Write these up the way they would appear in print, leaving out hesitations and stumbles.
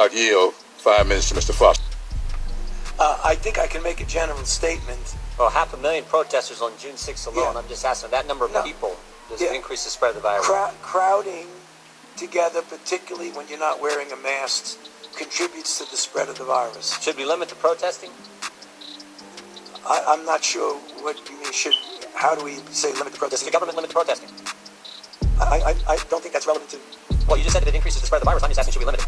I'll yield 5 minutes to Mr. Foster. I think I can make a general statement. Well, 500,000 protesters on June 6th alone. Yeah. I'm just asking, that number of people, does it increase the spread of the virus? Crowding together, particularly when you're not wearing a mask, contributes to the spread of the virus. Should we limit the protesting? I'm not sure what you mean. How do we say limit the protesting? Does the government limit the protesting? I don't think that's relevant to... Well, you just said that it increases the spread of the virus. I'm just asking, should we limit it?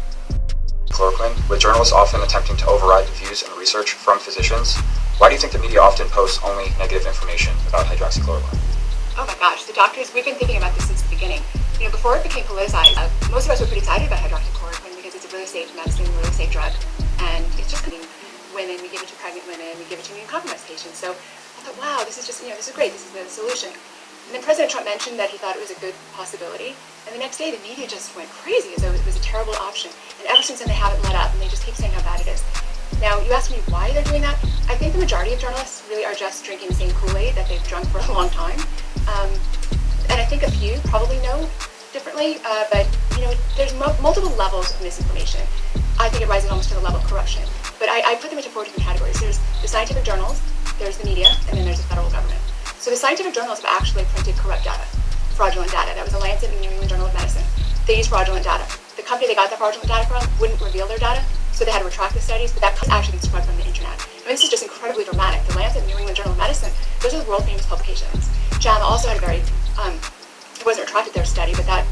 Chloroquine, with journalists often attempting to override the views and research from physicians, why do you think the media often posts only negative information about hydroxychloroquine? Oh my gosh, the doctors, we've been thinking about this since the beginning. Before it became politicized, most of us were pretty excited about hydroxychloroquine because it's a really safe medicine, a really safe drug, and it's just women, we give it to pregnant women, we give it to immunocompromised patients. So I thought, wow, this is just, this is great, this is the solution. And then President Trump mentioned that he thought it was a good possibility, and the next day the media just went crazy as though it was a terrible option. And ever since then they haven't let up, and they just keep saying how bad it is. Now, you asked me why they're doing that. I think the majority of journalists really are just drinking the same Kool-Aid that they've drunk for a long time. And I think a few probably know differently, but there's multiple levels of misinformation. I think it rises almost to the level of corruption. But I put them into 4 different categories. There's the scientific journals, there's the media, and then there's the federal government. So the scientific journals have actually printed corrupt data, fraudulent data. That was the Lancet and New England Journal of Medicine. They used fraudulent data. The company they got that fraudulent data from wouldn't reveal their data, so they had to retract the studies, but that actually been spread from the internet. This is just incredibly dramatic. The Lancet and New England Journal of Medicine, those are the world-famous publications. JAMA also had a very, it wasn't retracted their study, but that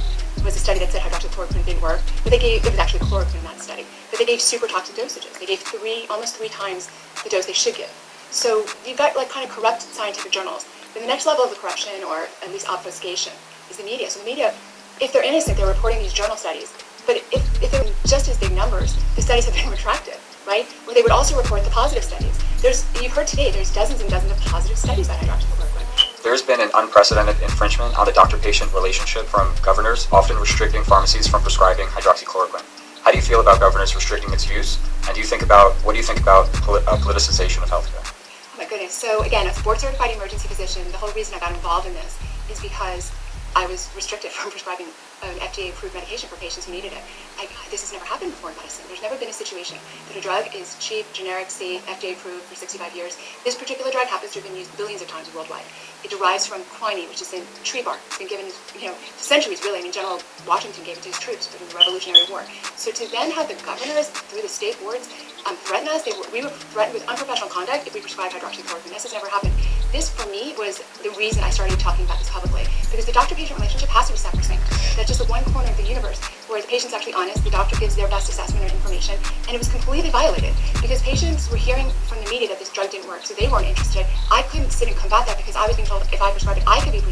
was a study that said hydroxychloroquine didn't work, but it was actually chloroquine in that study. But they gave super toxic dosages. They gave almost three times the dose they should give. So you've got kind of corrupt scientific journals. Then the next level of the corruption, or at least obfuscation, is the media. So the media, if they're innocent, they're reporting these journal studies. But if they're just as big numbers, the studies have been retracted, right? Or they would also report the positive studies. You've heard today, there's dozens and dozens of positive studies on hydroxychloroquine. There's been an unprecedented infringement on the doctor-patient relationship from governors, often restricting pharmacies from prescribing hydroxychloroquine. How do you feel about governors restricting its use? And what do you think about politicization of healthcare? Oh my goodness. So again, as a board-certified emergency physician, the whole reason I got involved in this is because I was restricted from prescribing an FDA-approved medication for patients who needed it. This has never happened before in medicine. There's never been a situation that a drug is cheap, generic, safe, FDA-approved for 65 years. This particular drug happens to have been used billions of times worldwide. It derives from quinine, which is in tree bark. It's been given, centuries really. General Washington gave it to his troops during the Revolutionary War. So to then have the governors through the state boards threaten us, we were threatened with unprofessional conduct if we prescribed hydroxychloroquine. This has never happened. This, for me, was the reason I started talking about this publicly, because the doctor-patient relationship has to be sacrosanct. That's just the one corner of the universe where the patient's actually honest, the doctor gives their best assessment or information, and it was completely violated because patients were hearing from the media that this drug didn't work, so they weren't interested. I couldn't sit and combat that because I was being told if I prescribed it, I could be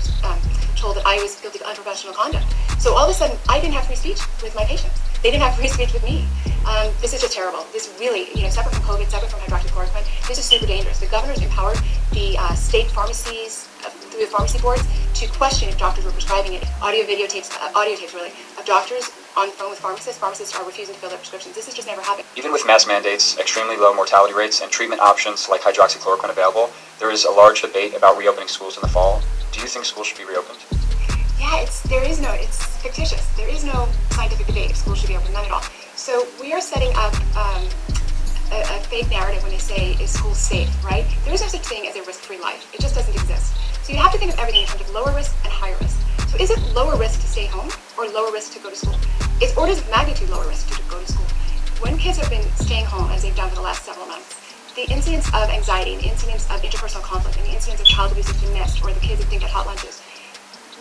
told that I was guilty of unprofessional conduct. So all of a sudden, I didn't have free speech with my patients. They didn't have free speech with me. This is just terrible. This really, separate from COVID, separate from hydroxychloroquine, this is super dangerous. The governors empowered the state pharmacies through the pharmacy boards to question if doctors were prescribing it. Audio tapes of doctors on the phone with pharmacists. Pharmacists are refusing to fill their prescriptions. This has just never happened. Even with mask mandates, extremely low mortality rates, and treatment options like hydroxychloroquine available, there is a large debate about reopening schools in the fall. Do you think schools should be reopened? Yeah, it's fictitious. There is no scientific debate if schools should be open, none at all. So we are setting up a fake narrative when they say, is school safe, right? There is no such thing as a risk-free life. It just doesn't exist. So you have to think of everything in terms of lower risk and higher risk. So is it lower risk to stay home or lower risk to go to school? It's orders of magnitude lower risk to go to school. When kids have been staying home, as they've done for the last several months, the incidence of anxiety, the incidence of interpersonal conflict, and the incidence of child abuse that's been missed, or the kids that didn't get hot lunches,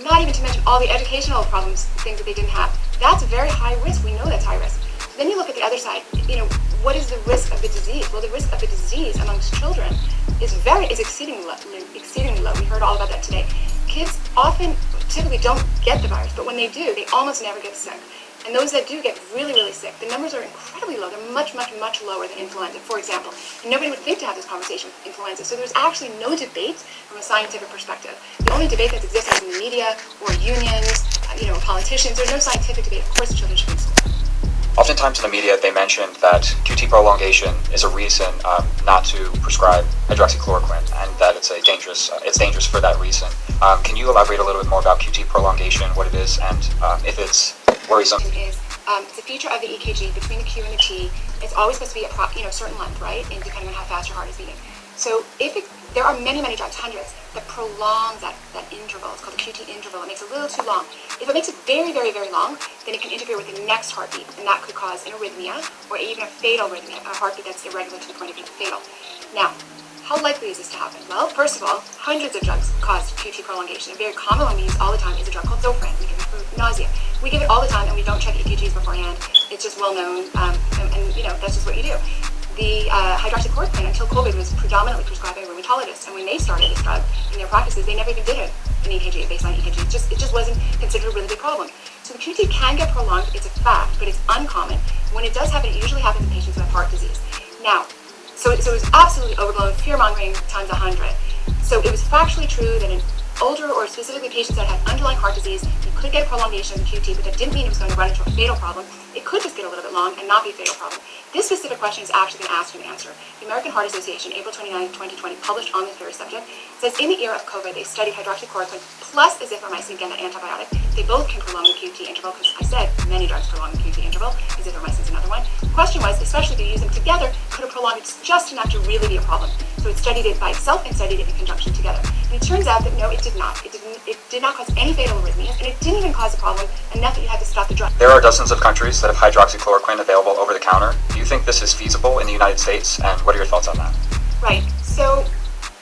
not even to mention all the educational problems, things that they didn't have, that's very high risk. We know that's high risk. Then you look at the other side, what is the risk of the disease? Well, the risk of the disease amongst children is exceedingly low. We heard all about that today. Kids typically don't get the virus, but when they do, they almost never get sick. And those that do get really, really sick, the numbers are incredibly low. They're much, much, much lower than influenza, for example. And nobody would think to have this conversation with influenza. So there's actually no debate from a scientific perspective. The only debate that exists is in the media or unions, politicians. There's no scientific debate. Of course, the children should be in school. Oftentimes in the media, they mention that QT prolongation is a reason not to prescribe hydroxychloroquine, and that it's dangerous for that reason. Can you elaborate a little bit more about QT prolongation, what it is, and if it's worrisome? Is It's a feature of the EKG between the Q and the T. It's always supposed to be a certain length, right? And depending on how fast your heart is beating. So there are many drugs, hundreds, that prolongs that interval. It's called the QT interval. It makes it a little too long. If it makes it very long, then it can interfere with the next heartbeat, and that could cause an arrhythmia or even a fatal arrhythmia, a heartbeat that's irregular to the point of being fatal. Now, how likely is this to happen? Well, first of all, hundreds of drugs cause QT prolongation. A very common one we use all the time is a drug called Zofran. We give it for nausea. We give it all the time, and we don't check EKGs beforehand. It's just well known, and that's just what you do. The hydroxychloroquine, until COVID, was predominantly prescribed by rheumatologists, and when they started this drug in their practices, they never even did an EKG, a baseline EKG. It just wasn't considered a really big problem. So the QT can get prolonged, it's a fact, but it's uncommon. When it does happen, it usually happens in patients who have heart disease. Now, so it was absolutely overblown, fear-mongering times 100. So it was factually true that in older or specifically patients that had underlying heart disease, you could get a prolongation of the QT, but that didn't mean it was going to run into a fatal problem. It could just get a little bit long and not be a fatal problem. This specific question is actually been asked and answered. The American Heart Association, April 29, 2020, published on this very subject, says in the era of COVID, they studied hydroxychloroquine plus azithromycin, again, the antibiotic. They both can prolong the QT interval, because I said many drugs prolong the QT interval. Azithromycin is another one. The question was, especially if you use them together, could it prolong it just enough to really be a problem? So it studied it by itself and studied it in conjunction together. And it turns out that no, it did not. It did not cause any fatal arrhythmias, and it didn't even cause a problem enough that you had to stop the drug. There are dozens of countries that have hydroxychloroquine available over the counter. Do you think this is feasible in the United States, and what are your thoughts on that? Right. So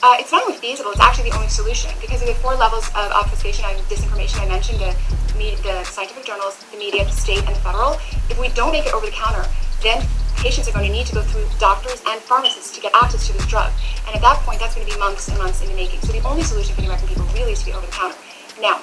it's not only feasible, it's actually the only solution, because of the 4 levels of obfuscation and disinformation I mentioned, the scientific journals, the media, the state, and the federal. If we don't make it over the counter, then patients are going to need to go through doctors and pharmacists to get access to this drug. And at that point, that's going to be months and months in the making. So the only solution for the American people really is to be over the counter. Now,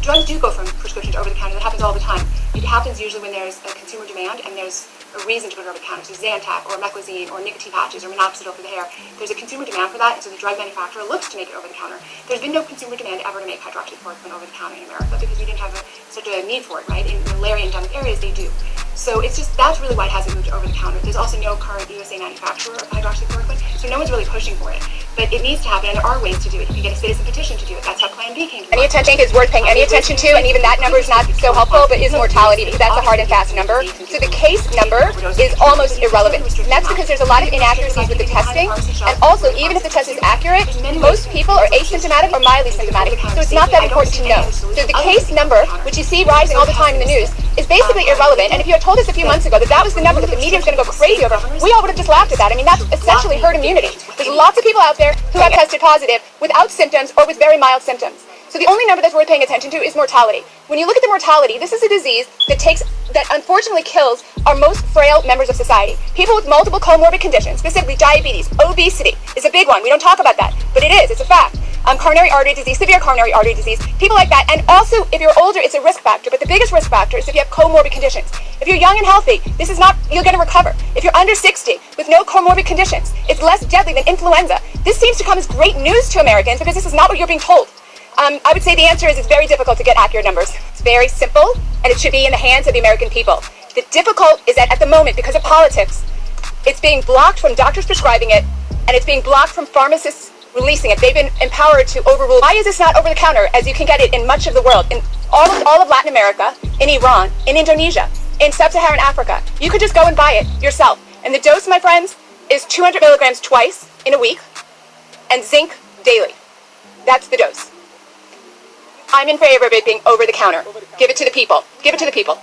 drugs do go from prescription to over the counter. That happens all the time. It happens usually when there's a consumer demand and there's a reason to put it over the counter. So Zantac or Meclizine or nicotine patches or minoxidil for the hair. There's a consumer demand for that, and so the drug manufacturer looks to make it over the counter. There's been no consumer demand ever to make hydroxychloroquine over the counter in America because we didn't have such a need for it, right? In malaria endemic areas, they do. So it's just, that's really why it hasn't moved over the counter. There's also no current USA manufacturer of hydroxychloroquine, so no one's really pushing for it. But it needs to happen, and there are ways to do it. You can get a citizen petition to do it. That's how Plan B came to Any attention is worth paying any attention to, and even that number is not so helpful, but is mortality, because that's a hard and fast number. So the case number is almost irrelevant. And that's because there's a lot of inaccuracies with the testing, and also, even if the test is accurate, most people are asymptomatic or mildly symptomatic, so it's not that important to know. So the case number, which you see rising all the time in the news, is basically irrelevant, and if you had told us a few months ago that that was the number that the media was going to go crazy over, we all would have just laughed at that. I mean, that's essentially herd immunity. There's lots of people out there who have tested positive without symptoms or with very mild symptoms. So the only number that's worth paying attention to is mortality. When you look at the mortality, this is a disease that unfortunately kills our most frail members of society. People with multiple comorbid conditions, specifically diabetes, obesity is a big one. We don't talk about that, but it is, it's a fact. Coronary artery disease, severe coronary artery disease, people like that. And also, if you're older, it's a risk factor, but the biggest risk factor is if you have comorbid conditions. If you're young and healthy, this is not, you're going to recover. If you're under 60 with no comorbid conditions, it's less deadly than influenza. This seems to come as great news to Americans because this is not what you're being told. I would say the answer is it's very difficult to get accurate numbers. It's very simple, and it should be in the hands of the American people. The difficult is that at the moment, because of politics, it's being blocked from doctors prescribing it, and it's being blocked from pharmacists releasing it. They've been empowered to overrule. Why is this not over the counter, as you can get it in much of the world, in all of Latin America, in Iran, in Indonesia, in sub-Saharan Africa? You could just go and buy it yourself. And the dose, my friends, is 200 milligrams twice in a week, and zinc daily. That's the dose. I'm in favor of it being over the counter. Give it to the people. Give it to the people.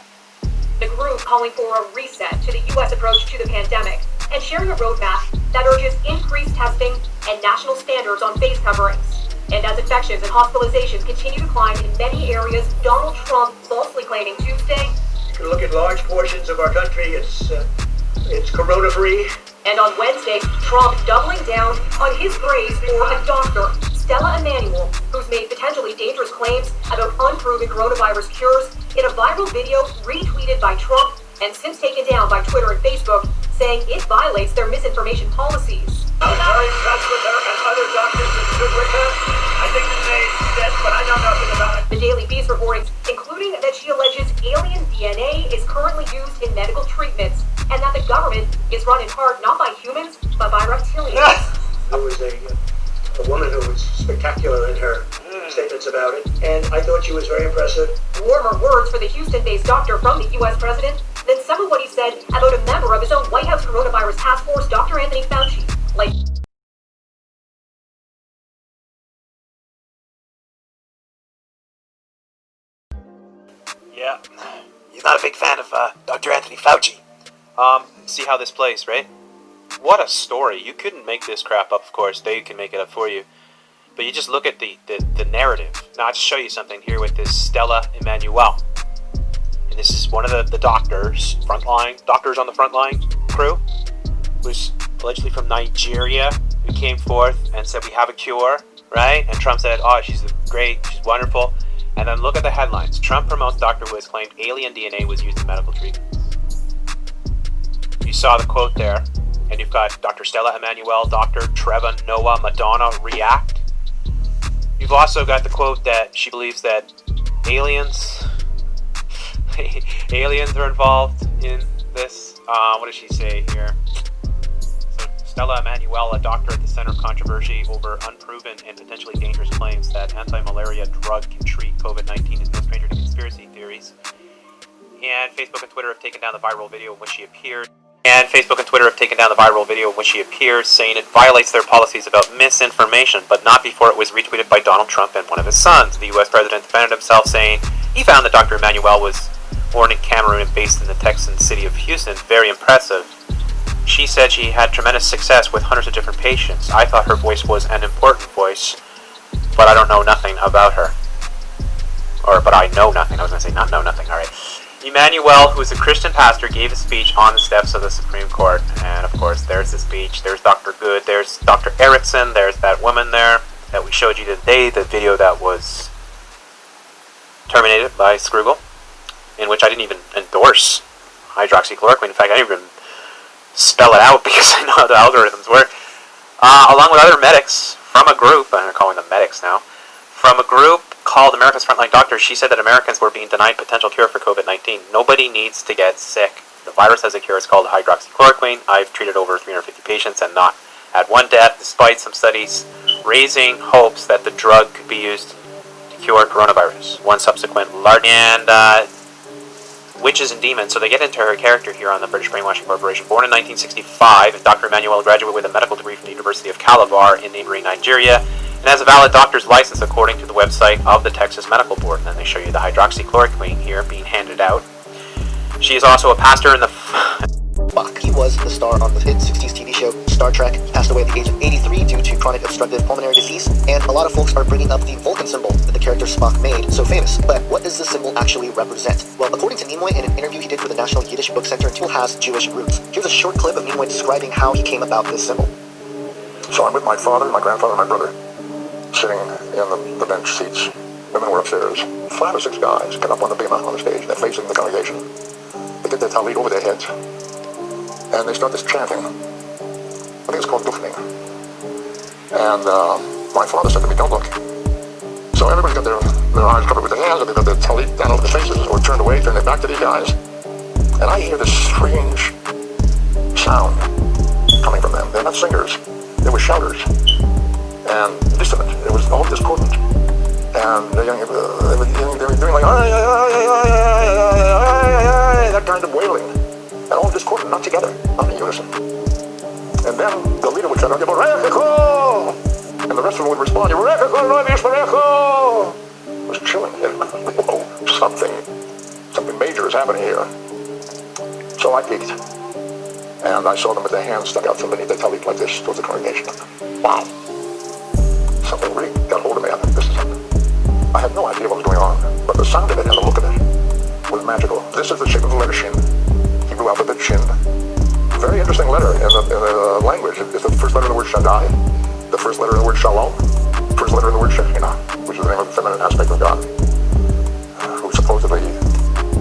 The group calling for a reset to the U.S. approach to the pandemic and sharing a roadmap that urges increased testing and national standards on face coverings. And as infections and hospitalizations continue to climb in many areas, Donald Trump falsely claiming Tuesday, you can look at large portions of our country, it's corona-free. And on Wednesday, Trump doubling down on his praise for a doctor, Stella Emanuel, who's made potentially dangerous claims about unproven coronavirus cures in a viral video retweeted by Trump and since taken down by Twitter and Facebook, saying it violates their misinformation policies. I'm very impressed with her and other doctors that stood with her. I think that they did, but I know nothing about it. The Daily Beast reporting, including that she alleges alien DNA is currently used in medical treatments and that the government is run in part not by humans, but by reptilians. There was a a woman who was spectacular in her statements about it, and I thought she was very impressive. Warmer words for the Houston-based doctor from the U.S. president than some of what he said about a member of his own White House coronavirus task force, Dr. Anthony Fauci. Like, Yeah. You're not a big fan of Dr. Anthony Fauci. See how this plays, right? What a story. You couldn't make this crap up, of course. They can make it up for you. But you just look at the narrative. Now, I'll just show you something here with this Stella Emmanuel. And this is one of the doctors on the frontline crew, who's allegedly from Nigeria, who came forth and said, we have a cure, right? And Trump said, oh, she's great, she's wonderful. And then look at the headlines. Trump promotes doctor who has claimed alien DNA was used in medical treatment. You saw the quote there. And you've got Dr. Stella Emmanuel, Dr. Trevor Noah Madonna react. You've also got the quote that she believes that aliens are involved in this. What does she say here? So Stella Emmanuel, a doctor at the center of controversy over unproven and potentially dangerous claims that anti-malaria drug can treat COVID-19, is no stranger to conspiracy theories. And Facebook and Twitter have taken down the viral video in which she appeared. Saying it violates their policies about misinformation, but not before it was retweeted by Donald Trump and one of his sons. The U.S. president defended himself, saying he found that Dr. Emmanuel was born in Cameroon and based in the Texan city of Houston. Very impressive. She said she had tremendous success with hundreds of different patients. I thought her voice was an important voice, but I don't know nothing about her. But I know nothing. I was going to say not know nothing. All right. Emmanuel, who is a Christian pastor, gave a speech on the steps of the Supreme Court. And of course, there's the speech. There's Dr. Good. There's Dr. Erickson. There's that woman there that we showed you today, the video that was terminated by Scroogle, in which I didn't even endorse hydroxychloroquine. In fact, I didn't even spell it out because I know how the algorithms work. Along with other medics from a group, I'm calling them medics now, from a group called America's Frontline Doctors, she said that Americans were being denied potential cure for COVID-19. Nobody needs to get sick. The virus has a cure. It's called hydroxychloroquine. I've treated over 350 patients and not had one death, despite some studies raising hopes that the drug could be used to cure coronavirus. One subsequent large and witches and demons. So they get into her character here on the British Brainwashing Corporation. Born in 1965, and Dr. Emmanuel graduated with a medical degree from the University of Calabar in neighboring Nigeria, and has a valid doctor's license according to the website of the Texas Medical Board. And then they show you the hydroxychloroquine here being handed out. She is also a pastor in the... He was the star on the hit 60s TV show Star Trek. He passed away at the age of 83 due to chronic obstructive pulmonary disease, and a lot of folks are bringing up the Vulcan symbol that the character Spock made so famous. But what does this symbol actually represent? Well, according to Nimoy, in an interview he did for the National Yiddish Book Center, it has Jewish roots. Here's a short clip of Nimoy describing how he came about this symbol. So I'm with my father, my grandfather, and my brother, sitting in the bench seats. Women were upstairs. 5 or 6 guys get up on the bima on the stage. They're facing the congregation. They get their talit over their heads, and they start this chanting. I think it's called dufning. And my father said to me, "Don't look." So everybody's got their eyes covered with their hands, and they've got their talit down over their faces, or turned away, turned their back to these guys. And I hear this strange sound coming from them. They're not singers. They were shouters. And dissonant. It was all discordant. And they were doing like that kind of wailing. And all discordant, not together, not in unison. And then the leader would shout, and the rest of them would respond, it was chilling. Whoa, something major is happening here. So I peeked. And I saw them with their hands stuck out from beneath their talit like this towards the congregation. Wow. Something really got hold of me. I thought, this is something. I had no idea what was going on, but the sound of it and the look of it was magical. This is the shape of the letter Shin, Hebrew alphabet Shin. Very interesting letter in the language. It's the first letter of the word Shaddai, the first letter of the word Shalom, first letter of the word Shekhinah, which is the name of the feminine aspect of God, who supposedly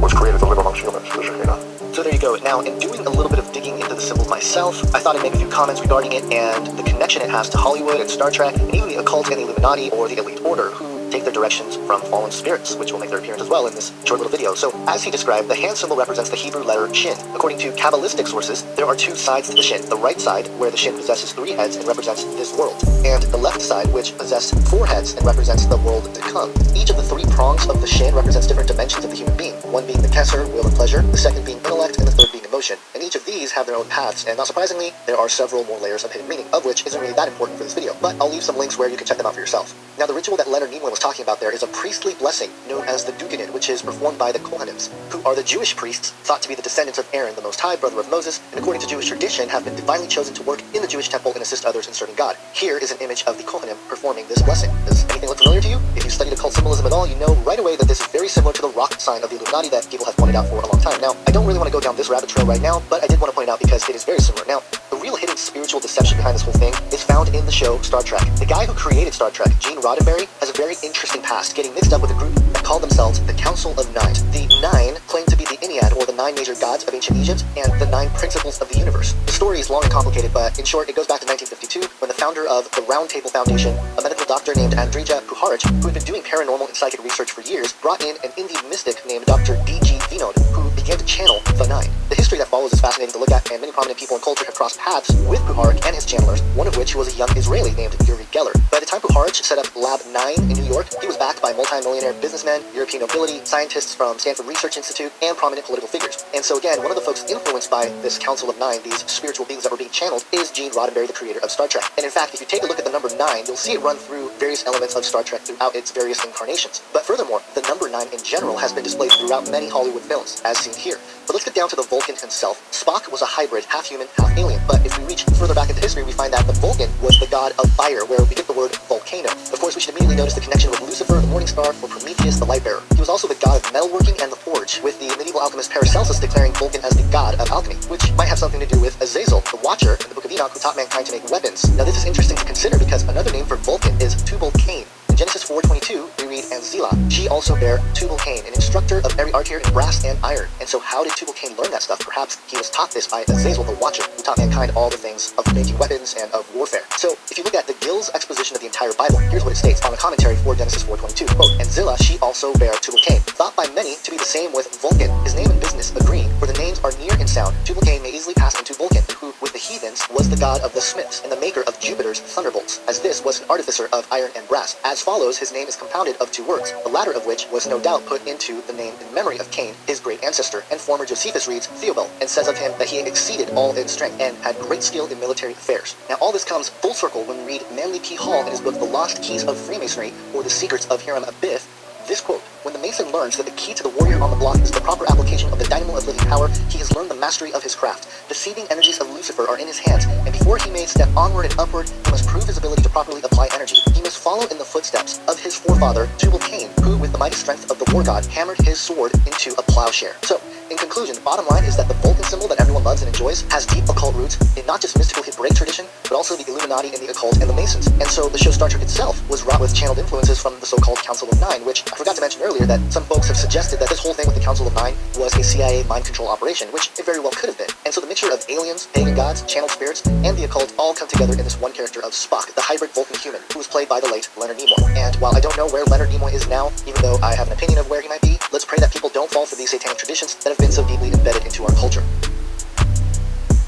was created to live amongst humans, the Shekhinah. So there you go. Now, in doing a little bit of digging into the symbol myself, I thought I'd make a few comments regarding it and the connection it has to Hollywood and Star Trek, and even the occult and the Illuminati or the Elite Order, who take their directions from fallen spirits, which will make their appearance as well in this short little video. So, as he described, the hand symbol represents the Hebrew letter shin. According to Kabbalistic sources, there are two sides to the shin. The right side, where the shin possesses 3 heads and represents this world, and the left side, which possesses 4 heads and represents the world to come. Each of the 3 prongs of the shin represents different dimensions of the human being, one being the kesser, will and pleasure, the second being intellect, and the third being emotion. And each of these have their own paths, and not surprisingly, there are several more layers of hidden meaning, of which isn't really that important for this video, but I'll leave some links where you can check them out for yourself. Now, the ritual that Leonard Nimoy was talking about there is a priestly blessing known as the Duganin, which is performed by the Kohanims, who are the Jewish priests thought to be the descendants of Aaron, the Most High, brother of Moses, and according to Jewish tradition, have been divinely chosen to work in the Jewish temple and assist others in serving God. Here is an image of the Kohanim performing this blessing. Does anything look familiar to you? If you studied occult symbolism at all, you know right away that this is very similar to the rock sign of the Illuminati that people have pointed out for a long time. Now, I don't really want to go down this rabbit trail right now, but I did want to point it out because it is very similar. Now, the real hidden spiritual deception behind this whole thing is found in the show Star Trek. The guy who created Star Trek, Gene Roddenberry, has a very interesting past, getting mixed up with a group that called themselves the Council of Nine. The Nine claim to be the Ennead, or the 9 major gods of ancient Egypt, and the 9 principles of the universe. The story is long and complicated, but in short, it goes back to 1952, when the founder of the Round Table Foundation, a medical doctor named Andrija Puharich, who had been doing paranormal and psychic research for years, brought in an Indian mystic named Dr. D.G. Vinod, who began to channel the 9. The history that follows is fascinating to look at, and many prominent people in culture have crossed paths with Puharich and his channelers, one of which was a young Israeli named Uri Geller. By the time Puharich set up Lab 9 in New York, he was backed by multi-millionaire businessmen, European nobility, scientists from Stanford Research Institute, and prominent political figures. And so again, one of the folks influenced by this Council of 9, these spiritual beings that were being channeled, is Gene Roddenberry, the creator of Star Trek. And in fact, if you take a look at the number 9, you'll see it run through various elements of Star Trek throughout its various incarnations. But furthermore, the number 9 in general has been displayed throughout many Hollywood films, as seen here. But let's get down to the Vulcan himself. Spock was a hybrid, half human, half alien. But if we reach further back into history, we find that the Vulcan was the god of fire, where we get the word volcano. Of course, we should immediately notice the connection with Lucifer, the morning star, or Prometheus, the light bearer. He was also the god of metalworking and the forge, with the medieval alchemist Paracelsus declaring Vulcan as the god of alchemy, which might have something to do with Azazel, the Watcher, in the Book of Enoch, who taught mankind to make weapons. Now, this is interesting to consider because another name for Vulcan is Tubal-Cain. In Genesis 4:22, we read, and Zillah, she also bare Tubal-Cain, an instructor of every art here in brass and iron. And so how did Tubal-Cain learn that stuff? Perhaps he was taught this by Azazel, the Watcher, who taught mankind all the things of making weapons and of warfare. So if you look at the Gill's exposition of the entire Bible, here's what it states on a commentary for Genesis 4:22, quote, and Zillah, she also bare Tubal-Cain, thought by many to be the same with Vulcan. His name and business agree, for the names are near in sound. Tubal-Cain may easily pass into Vulcan, who, with the heathens, was the god of the smiths and the maker of Jupiter's thunderbolts, as this was an artificer of iron and brass. As follows, his name is compounded of 2 words, the latter of which was no doubt put into the name in memory of Cain, his great ancestor, and former Josephus reads Theobald, and says of him that he exceeded all in strength, and had great skill in military affairs. Now all this comes full circle when we read Manly P. Hall in his book The Lost Keys of Freemasonry, or The Secrets of Hiram Abiff, this quote, when the Mason learns that the key to the warrior on the block is the proper application of the dynamo of living power, he has learned the mastery of his craft. The seething energies of Lucifer are in his hands, and before he may step onward and upward, he must prove his ability to properly apply energy. He must follow in the footsteps of his forefather, Tubal-Cain, who, with the mighty strength of the war god, hammered his sword into a plowshare. So, in conclusion, the bottom line is that the Vulcan symbol that everyone loves and enjoys has deep occult roots in not just mystical Hebraic tradition, but also the Illuminati and the occult and the Masons. And so the show Star Trek itself was wrought with channeled influences from the so-called Council of 9, which I forgot to mention earlier that some folks have suggested that this whole thing with the Council of 9 was a CIA mind control operation, which it very well could have been. And so the mixture of aliens, pagan gods, channeled spirits, and the occult all come together in this one character of Spock, the hybrid Vulcan human, who was played by the late Leonard Nimoy. And while I don't know where Leonard Nimoy is now, even though I have an opinion of where he might be, let's pray that people don't fall for these satanic traditions that have been so deeply embedded into our culture.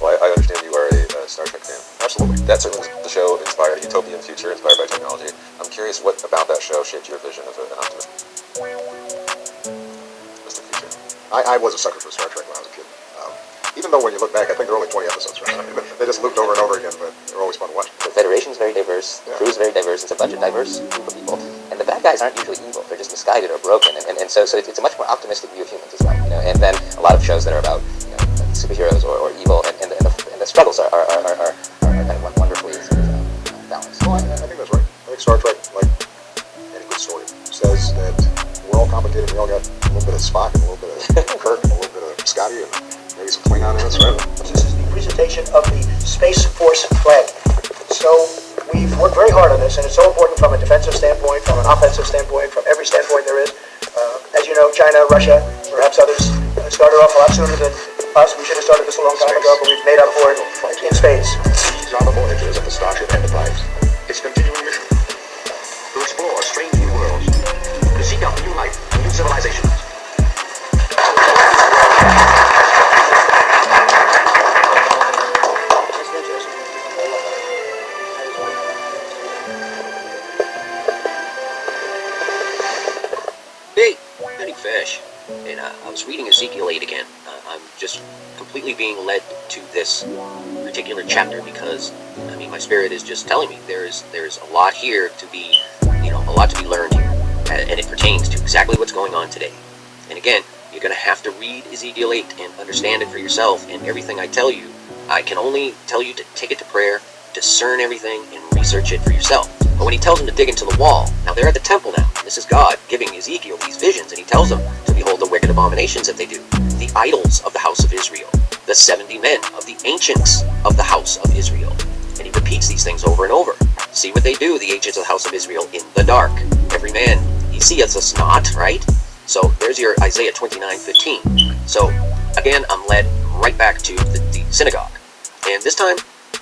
Well, I understand you are a Star Trek fan. Absolutely. That certainly the show inspired a utopian future inspired by technology. I'm curious what about that show shaped your vision of an optimist future? I was a sucker for Star Trek when I was a kid. Even though when you look back, I think there are only 20 episodes, right? I mean, they just looped over and over again, but they're always fun to watch. The Federation's very diverse, the crew's very diverse, it's a bunch of diverse group of people. And the bad guys aren't usually evil, they're just misguided or broken. And so it's a much more optimistic view of humans as well. You know? And then a lot of shows that are about superheroes or evil, and the struggles are kind of wonderfully balanced. Well, I think that's right. I think Star Trek, like any good story, says that we're all complicated. We all got a little bit of Spock and a little bit of Kirk and a little bit of Scotty and maybe some Klingon in us, right? This is the presentation of the Space Force flag. So we've worked very hard on this, and it's so important from a defensive standpoint, from an offensive standpoint, from every standpoint there is. As you know, China, Russia, perhaps others started off a lot sooner than us. We should have started this a long time ago, but we've made up for it in spades. These are the voyages of the Starship Enterprise. Its continuing mission to explore strange new worlds seek out new life, new civilization. Hey, Penny Fish. And I was reading Ezekiel 8 again. I'm just completely being led to this particular chapter because, I mean, my spirit is just telling me there's a lot here to be, a lot to be learned here. And it pertains to exactly what's going on today. And again, you're going to have to read Ezekiel 8 and understand it for yourself. And everything I tell you, I can only tell you to take it to prayer, discern everything, and research it for yourself. But when he tells them to dig into the wall, now they're at the temple now. This is God giving Ezekiel these visions, and he tells them to behold the wicked abominations that they do, the idols of the house of Israel, the 70 men of the ancients of the house of Israel. And he repeats these things over and over. See what they do, the ancients of the house of Israel, in the dark. Every man, he seeth us not, right? So there's your Isaiah 29:15. So again, I'm led right back to the synagogue. And this time,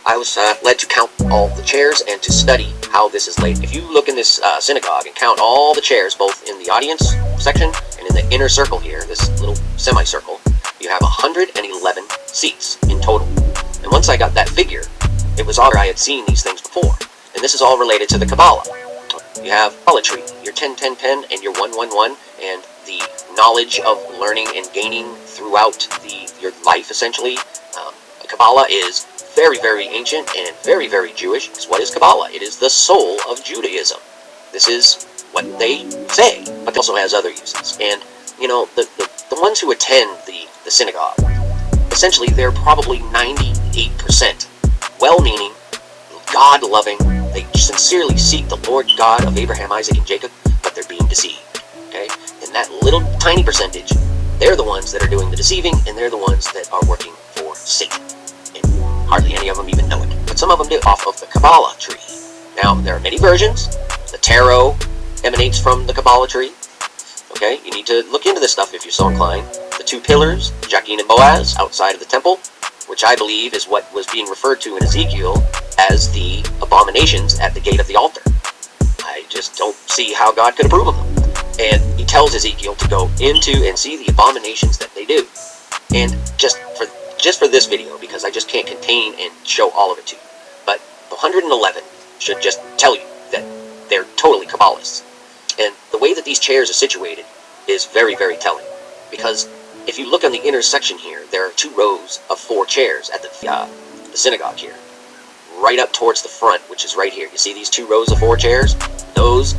I was led to count all the chairs and to study how this is laid. If you look in this synagogue and count all the chairs, both in the audience section and in the inner circle here, this little semicircle, you have 111 seats in total. And once I got that figure, it was all I had seen these things before. And this is all related to the Kabbalah. You have Poetry, your 10-10-10 and your 1-1-1, and the knowledge of learning and gaining throughout your life, essentially. Kabbalah is very, very ancient and very, very Jewish. Because what is Kabbalah? It is the soul of Judaism. This is what they say, but it also has other uses. And, the ones who attend the synagogue, essentially they're probably 98% well-meaning, God-loving. They sincerely seek the Lord God of Abraham, Isaac, and Jacob, but they're being deceived. Okay? And that little tiny percentage, they're the ones that are doing the deceiving, and they're the ones that are working for Satan. Hardly any of them even know it. But some of them do, off of the Kabbalah tree. Now, there are many versions. The tarot emanates from the Kabbalah tree. Okay, you need to look into this stuff if you're so inclined. The two pillars, Jachin and Boaz, outside of the temple, which I believe is what was being referred to in Ezekiel as the abominations at the gate of the altar. I just don't see how God could approve of them. And he tells Ezekiel to go into and see the abominations that they do. And just for this video, because I just can't contain and show all of it to you. But 111 should just tell you that they're totally Kabbalists. And the way that these chairs are situated is very, very telling. Because if you look on the inner section here, there are 2 rows of 4 chairs at the synagogue here. Right up towards the front, which is right here. You see these 2 rows of 4 chairs? Those,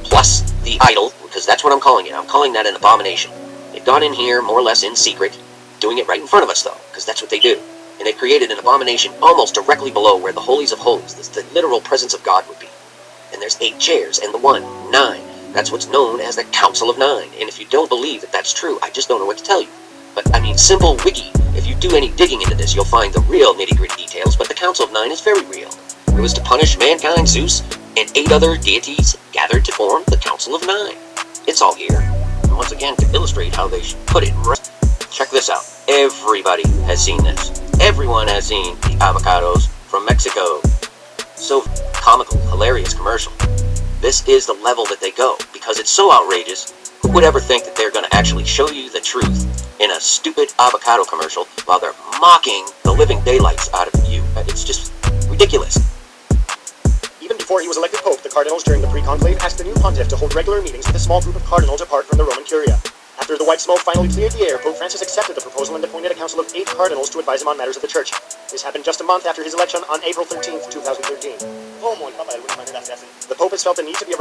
plus the idol, because that's what I'm calling it. I'm calling that an abomination. They've gone in here more or less in secret, doing it right in front of us though, because that's what they do. And they've created an abomination almost directly below where the holies of holies, the literal presence of God would be. And there's 8 chairs, and the 1, 9. That's what's known as the Council of 9. And if you don't believe that that's true, I just don't know what to tell you. But I mean, simple wiki, if you do any digging into this, you'll find the real nitty-gritty details, but the Council of 9 is very real. It was to punish mankind, Zeus, and 8 other deities gathered to form the Council of 9. It's all here. And once again, to illustrate how they put it right. Check this out. Everybody has seen this. Everyone has seen the avocados from Mexico. So comical, hilarious commercial. This is the level that they go, because it's so outrageous. Who would ever think that they're going to actually show you the truth in a stupid avocado commercial while they're mocking the living daylights out of you? It's just ridiculous. Even before he was elected Pope, the cardinals during the pre-conclave asked the new pontiff to hold regular meetings with a small group of cardinals apart from the Roman Curia. After the white smoke finally cleared the air, Pope Francis accepted the proposal and appointed a council of 8 cardinals to advise him on matters of the church. This happened just a month after his election on April 13th, 2013. The Pope has felt the need to be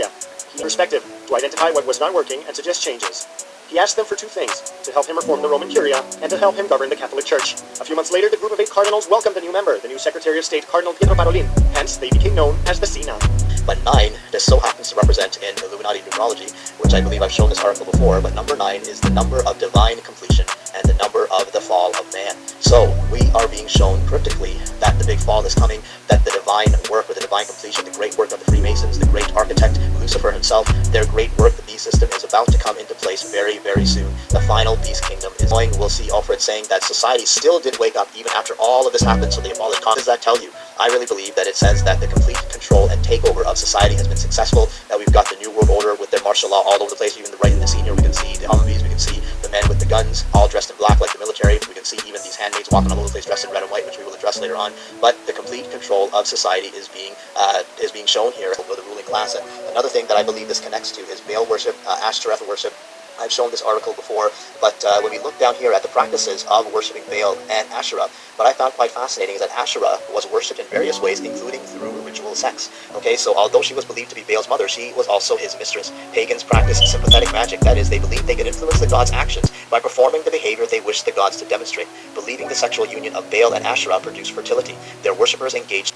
perspective, to identify what was not working and suggest changes. He asked them for 2 things, to help him reform the Roman Curia and to help him govern the Catholic Church. A few months later, the group of 8 cardinals welcomed the new member, the new Secretary of State, Cardinal Pietro Parolin. Hence, they became known as the C9. But 9 just so happens to represent in Illuminati numerology, which I believe I've shown this article before, but number 9 is the number of divine completion and the number of the fall of man. So we are being shown cryptically that the big fall is coming, that the divine work or the divine completion, the great work of the Freemasons, the great architect Lucifer himself, their great work, the beast system, is about to come into place very, very soon. The final beast kingdom is going. We'll see Alfred saying that society still did wake up even after all of this happened, so they abolished. What does that tell you? I really believe that it says that the complete control and takeover of society has been successful, that we've got the New World Order with their martial law all over the place. Even right in the scene here, we can see the Humvees, we can see the men with the guns, all dressed in black like the military. We can see even these handmaids walking all over the place dressed in red and white, which we will address later on. But the complete control of society is being shown here with the ruling class. And another thing that I believe this connects to is Baal worship, Ashtoreth worship. I've shown this article before, but when we look down here at the practices of worshipping Baal and Asherah, what I found quite fascinating is that Asherah was worshipped in various ways, including through ritual sex. Okay, so although she was believed to be Baal's mother, she was also his mistress. Pagans practiced sympathetic magic. That is, they believed they could influence the gods' actions by performing the behavior they wished the gods to demonstrate. Believing the sexual union of Baal and Asherah produced fertility, their worshippers engaged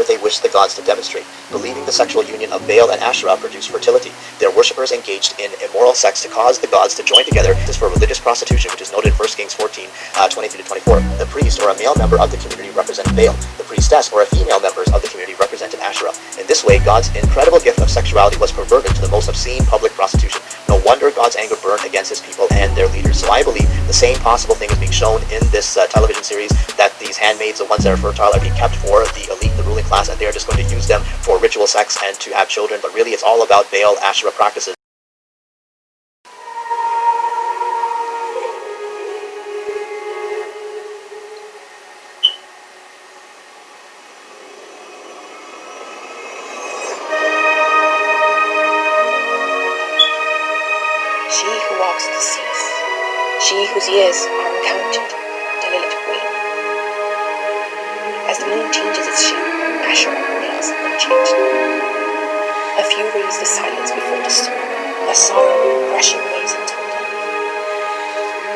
they wished the gods to demonstrate. Believing the sexual union of Baal and Asherah produced fertility, their worshippers engaged in immoral sex to cause the gods to join together. This is for religious prostitution, which is noted in 1 Kings 14, 23-24. The priest or a male member of the community represented Baal. The priestess or a female member of the community represented Asherah. In this way, God's incredible gift of sexuality was perverted to the most obscene public prostitution. No wonder God's anger burned against his people and their leaders. So I believe the same possible thing is being shown in this television series, that these handmaids, the ones that are fertile, are being kept for the elite, the ruling class, and they're just going to use them for ritual sex and to have children. But really it's all about Baal, Asherah practices. She who walks the seas, she whose years are uncounted, the Lilith Queen. As the moon changes its shape, Asherah remains unchanged. A few raise the silence before the storm, her sorrow rushing waves into the dawn.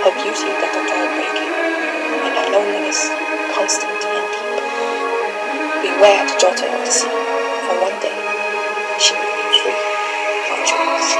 Her beauty like a dawn breaking, and her loneliness constant and deep. Beware the daughter of the sea, for one day she will be free of dreams.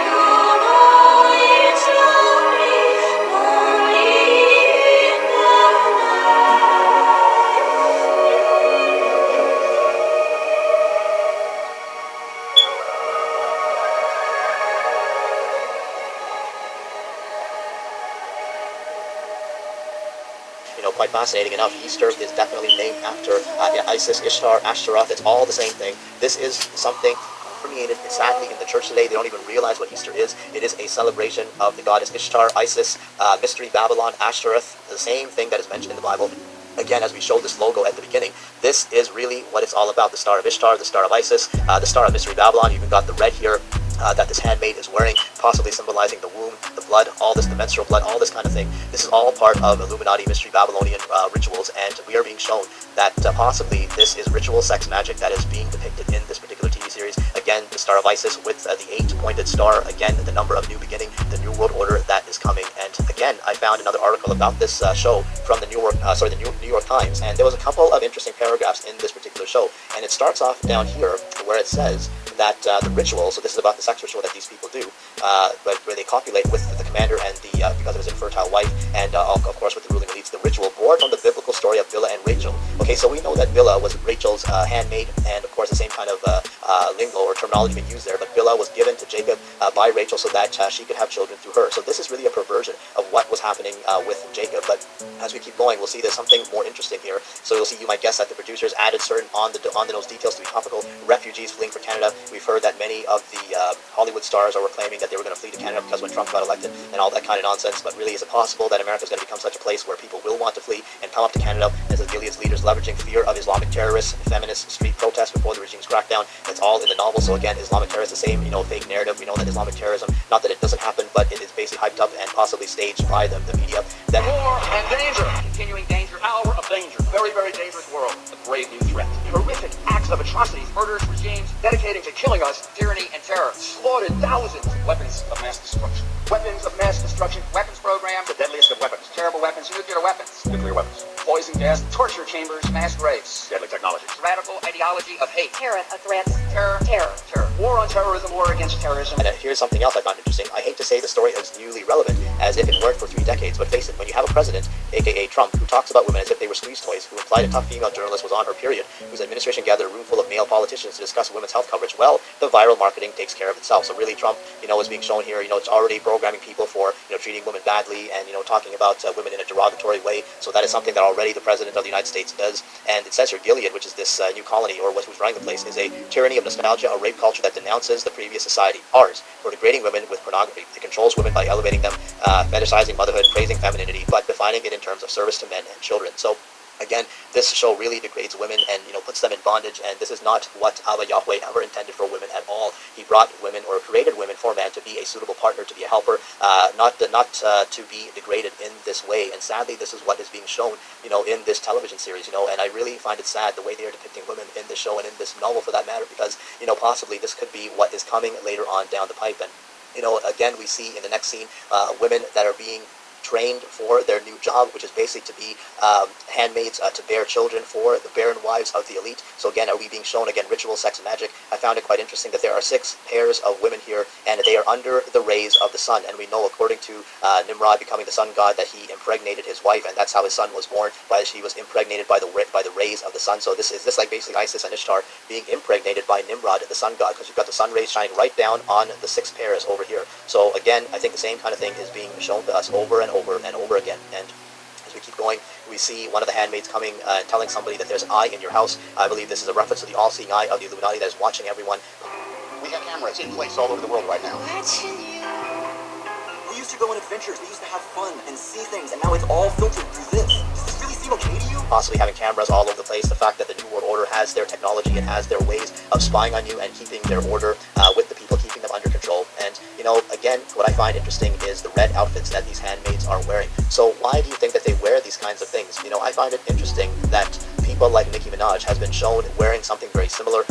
Quite fascinating enough, Easter is definitely named after Isis, Ishtar, Ashtaroth. It's all the same thing. This is something permeated sadly in the church today. They don't even realize what Easter is. It is a celebration of the goddess Ishtar, Isis, Mystery Babylon, Ashtoreth, the same thing that is mentioned in the Bible. Again, as we showed this logo at the beginning, this is really what it's all about. The Star of Ishtar, the Star of Isis, the Star of Mystery Babylon. You even got the red here that this handmaid is wearing, possibly symbolizing the womb, the blood, all this, the menstrual blood, all this kind of thing. This is all part of Illuminati Mystery Babylonian rituals, and we are being shown that possibly this is ritual sex magic that is being depicted in this particular TV series. Again, the Star of Isis with the 8-pointed star, again, the number of new beginning, the New World Order that is coming. And again, I found another article about this show from the New York Times, and there was a couple of interesting paragraphs in this particular show, and it starts off down here where it says that the ritual, so this is about the sex ritual that these people do, but where they copulate with the commander and the because of his infertile wife, and of course with the ruling elites, the ritual born from the biblical story of Bilhah and Rachel. Okay, so we know that Bilhah was Rachel's handmaid, and of course the same kind of lingo or terminology being used there, but Bilhah was given to Jacob by Rachel so that she could have children through her. So this is really a perversion of what was happening with Jacob. But as we keep going, we'll see there's something more interesting here. So you'll see, you might guess that the producers added certain on the nose details to be topical. Refugees fleeing for Canada. We've heard that many of the Hollywood stars were claiming that they were going to flee to Canada because when Trump got elected and all that kind of nonsense. But really, is it possible that America is going to become such a place where people will want to flee and come up to Canada as the Gilead's leaders leveraging fear of Islamic terrorists, feminist street protests before the regime's crackdown? That's all in the novel. So again, Islamic terrorists, the same, fake narrative. We know that Islamic terrorism, not that it doesn't happen, but it is basically hyped up and possibly staged by the media. That war and danger, continuing danger, hour of danger, very, very dangerous world, a grave new threat. Horrific acts of atrocities, murderous regimes dedicating to killing us, tyranny and terror, slaughtered thousands, weapons of mass destruction. Weapons of mass destruction, weapons program, the deadliest of weapons, terrible weapons, nuclear weapons, poison gas, torture chambers, mass graves, deadly technologies, radical ideology of hate, terror of threats, terror, war on terrorism, war against terrorism. And here's something else I found interesting. I hate to say the story is newly relevant, as if it weren't for 3 decades, but face it, when you have a president, aka Trump, who talks about women as if they were squeeze toys, who implied a tough female journalist was on her period, whose administration gathered a room full of male politicians to discuss women's health coverage, well, the viral marketing takes care of itself. So really, Trump, is being shown here, it's already programming people for, treating women badly and, talking about women in a derogatory way. So that is something that already already the President of the United States does. And it says here, Gilead, which is this new colony, or who's running the place, is a tyranny of nostalgia, a rape culture that denounces the previous society, ours, for degrading women with pornography. It controls women by elevating them, fetishizing motherhood, praising femininity, but defining it in terms of service to men and children. So again, this show really degrades women and, puts them in bondage, and this is not what Abba Yahweh ever intended for women at all. He brought women, or created women for man, to be a suitable partner, to be a helper, not to be degraded in this way. And sadly, this is what is being shown, in this television series, and I really find it sad the way they are depicting women in this show and in this novel for that matter, because, possibly this could be what is coming later on down the pipe. And, again, we see in the next scene, women that are being trained for their new job, which is basically to be handmaids to bear children for the barren wives of the elite. So again, are we being shown, again, ritual, sex, and magic? I found it quite interesting that there are 6 pairs of women here, and they are under the rays of the sun. And we know, according to Nimrod becoming the sun god, that he impregnated his wife, and that's how his son was born, she was impregnated by the rays of the sun. So this like basically Isis and Ishtar being impregnated by Nimrod, the sun god, because you've got the sun rays shining right down on the 6 pairs over here. So again, I think the same kind of thing is being shown to us over and over and over again. And as we keep going, we see one of the handmaids coming and telling somebody that there's an eye in your house. I believe this is a reference to the all-seeing eye of the Illuminati that is watching everyone. We have cameras in place all over the world right now. We used to go on adventures, we used to have fun and see things, and now it's all filtered through this. Does this really seem okay to you? Possibly having cameras all over the place, the fact that the New World Order has their technology and has their ways of spying on you and keeping their order with the people, keeping them under control. And, again, what I find interesting is the red outfits that these handmaids are wearing. So why do you think that they wear these kinds of things? I find it interesting that people like Nicki Minaj has been shown wearing something very similar.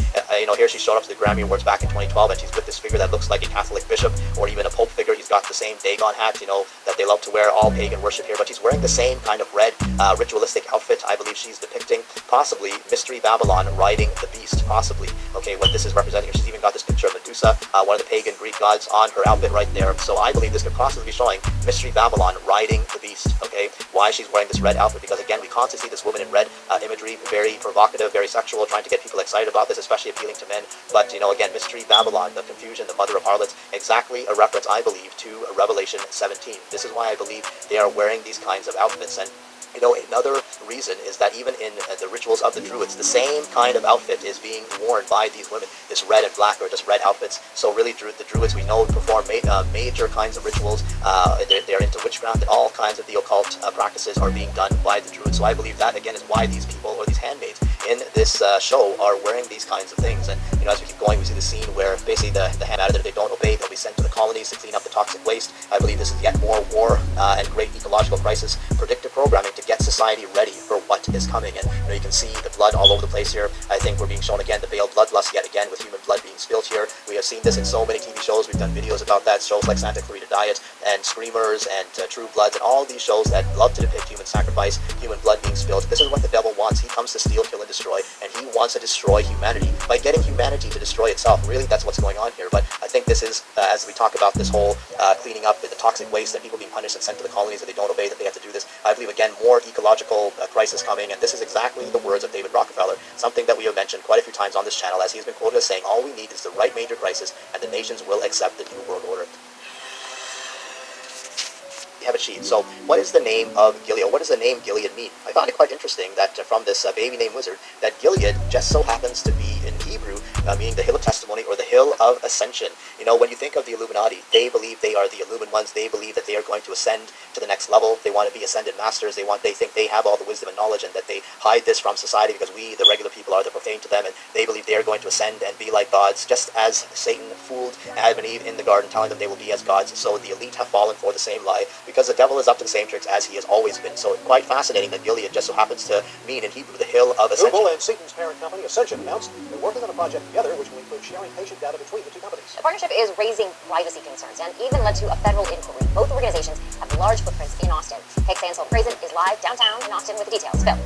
Here she showed up to the Grammy Awards back in 2012, and she's with this figure that looks like a Catholic bishop or even a Pope figure. He's got the same Dagon hat, that they love to wear, all pagan worship here, but she's wearing the same kind of red ritualistic outfit. I believe she's depicting possibly Mystery Babylon riding the beast, possibly. Okay, what this is representing. She's even got this picture of Medusa, one of the pagan Greek gods, on her outfit right there. So I believe this could possibly be showing Mystery Babylon riding the beast. Okay, why she's wearing this red outfit? Because again, we constantly see this woman in red imagery, very provocative, very sexual, trying to get people excited about this, especially appealing to men. But again, Mystery Babylon, the confusion, the mother of harlots, exactly a reference, I believe, to Revelation 17. This is why I believe they are wearing these kinds of outfits. And another reason is that even in the rituals of the Druids, the same kind of outfit is being worn by these women, this red and black, or just red outfits. So really, the Druids, we know, perform major kinds of rituals. They're into witchcraft, and all kinds of the occult practices are being done by the Druids. So I believe that, again, is why these people, or these handmaids in this show, are wearing these kinds of things. And as we keep going, we see the scene where basically the handmaid, if they don't obey, they'll be sent to the colonies to clean up the toxic waste. I believe this is yet more war and great ecological crisis predictive programming to get society ready for what is coming. And you can see the blood all over the place here. I think we're being shown again the veiled bloodlust yet again, with human blood being spilled here. We have seen this in so many TV shows. We've done videos about that, shows like Santa Clarita Diet and Screamers and True Bloods, and all these shows that love to depict human sacrifice, human blood being spilled. This is what the devil wants. He comes to steal, kill, and destroy, and he wants to destroy humanity by getting humanity to destroy itself. Really, that's what's going on here. But I think this is, as we talk about this whole cleaning up the toxic waste and people being punished and sent to the colonies if they don't obey, that they have to do this. I believe, again, more ecological crisis coming, and this is exactly the words of David Rockefeller, something that we have mentioned quite a few times on this channel, as he has been quoted as saying, all we need is the right major crisis, and the nations will accept the New World Order. We have achieved. So what is the name of Gilead? What does the name Gilead mean? I found it quite interesting that from this baby named Wizard, that Gilead just so happens to be in Hebrew, meaning the Hill of Testimony or the Hill of Ascension. When you think of the Illuminati, they believe they are the Illumined ones. They believe that they are going to ascend to the next level. They want to be ascended masters. They think they have all the wisdom and knowledge, and that they hide this from society because we, the regular people, are the profane to them, and they believe they are going to ascend and be like gods, just as Satan fooled Adam and Eve in the garden, telling them they will be as gods. So the elite have fallen for the same lie, because the devil is up to the same tricks as he has always been. So quite fascinating that Gilead just so happens to mean in Hebrew the Hill of Ascension. Google and Satan's parent company, Ascension, announced they're working on a project together which will include sharing patient data between the two companies. The partnership is raising privacy concerns and even led to a federal inquiry. Both organizations have large footprints in Austin. Take Sandsville Prison is live downtown in Austin with the details. Phil.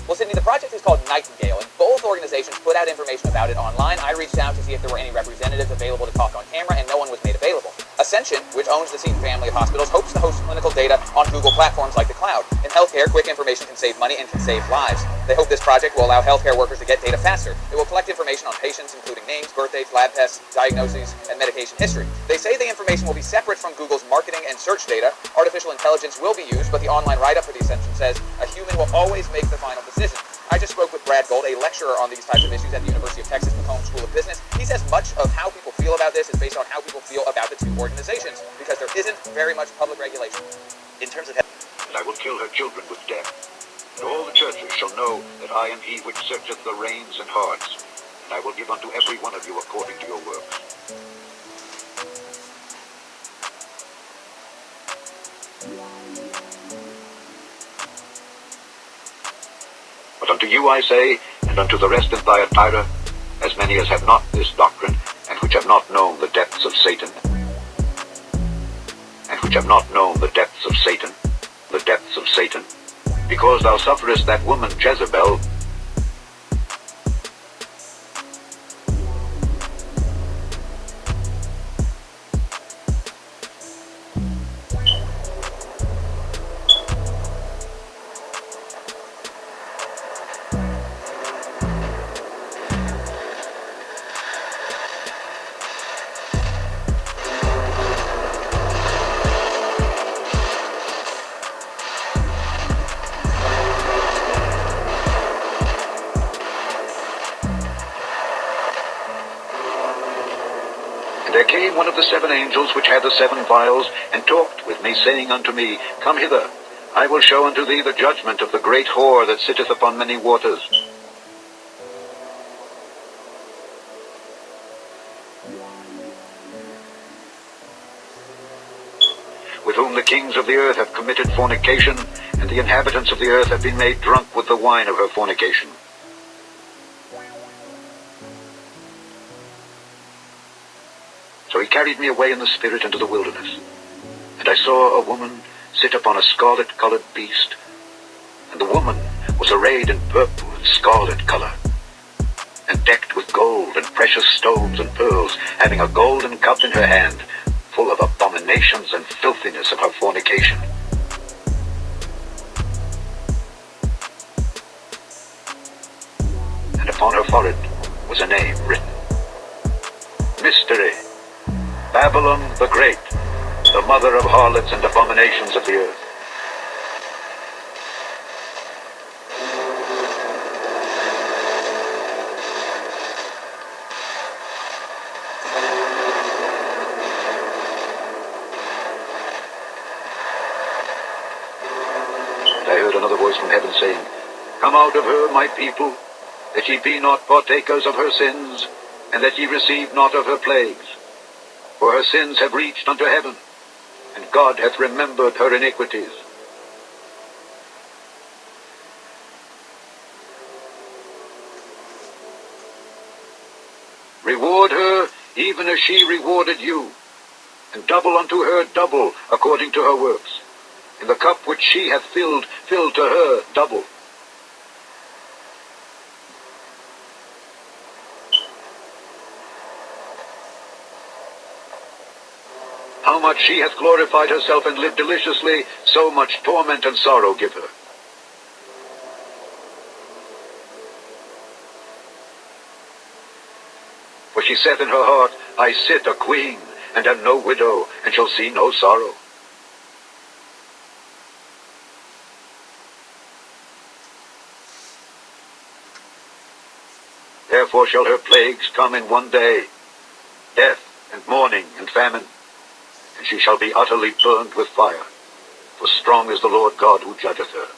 Well, Sydney, the project is called Nightingale, and both organizations put out information about it online. I reached out to see if there were any representatives available to talk on camera, and no one was made available. Ascension, which owns the Seton family of hospitals, hopes to host clinical data on Google platforms like the cloud. In healthcare, quick information can save money and can save lives. They hope this project will allow healthcare workers to get data faster. It will collect information on patients, including names, birth dates, lab tests, diagnoses, and medication history. They say the information information will be separate from Google's marketing and search data. Artificial intelligence will be used, but the online write-up for the Ascension says a human will always make the final decision. I just spoke with Brad Gold, a lecturer on these types of issues at the University of Texas McComb School of Business. He says much of how people feel about this is based on how people feel about the two organizations, because there isn't very much public regulation. In terms of... And I will kill her children with death. And all the churches shall know that I am he which searcheth the reins and hearts. And I will give unto every one of you according to your works. But unto you I say, and unto the rest in Thyatira, as many as have not this doctrine, and which have not known the depths of Satan, because thou sufferest that woman Jezebel, there came one of the 7 angels which had the 7 vials, and talked with me, saying unto me, Come hither, I will show unto thee the judgment of the great whore that sitteth upon many waters. With whom the kings of the earth have committed fornication, and the inhabitants of the earth have been made drunk with the wine of her fornication. So he carried me away in the spirit into the wilderness, and I saw a woman sit upon a scarlet-colored beast, and the woman was arrayed in purple and scarlet color, and decked with gold and precious stones and pearls, having a golden cup in her hand, full of abominations and filthiness of her fornication. And upon her forehead was a name written, Mystery, Babylon the Great, the mother of harlots and abominations of the earth. And I heard another voice from heaven saying, Come out of her, my people, that ye be not partakers of her sins, and that ye receive not of her plagues. For her sins have reached unto heaven, and God hath remembered her iniquities. Reward her even as she rewarded you, and double unto her double according to her works. In the cup which she hath filled, fill to her double. How much she hath glorified herself and lived deliciously, so much torment and sorrow give her. For she saith in her heart, I sit a queen, and am no widow, and shall see no sorrow. Therefore shall her plagues come in one day, death and mourning and famine, and she shall be utterly burned with fire, for strong is the Lord God who judgeth her.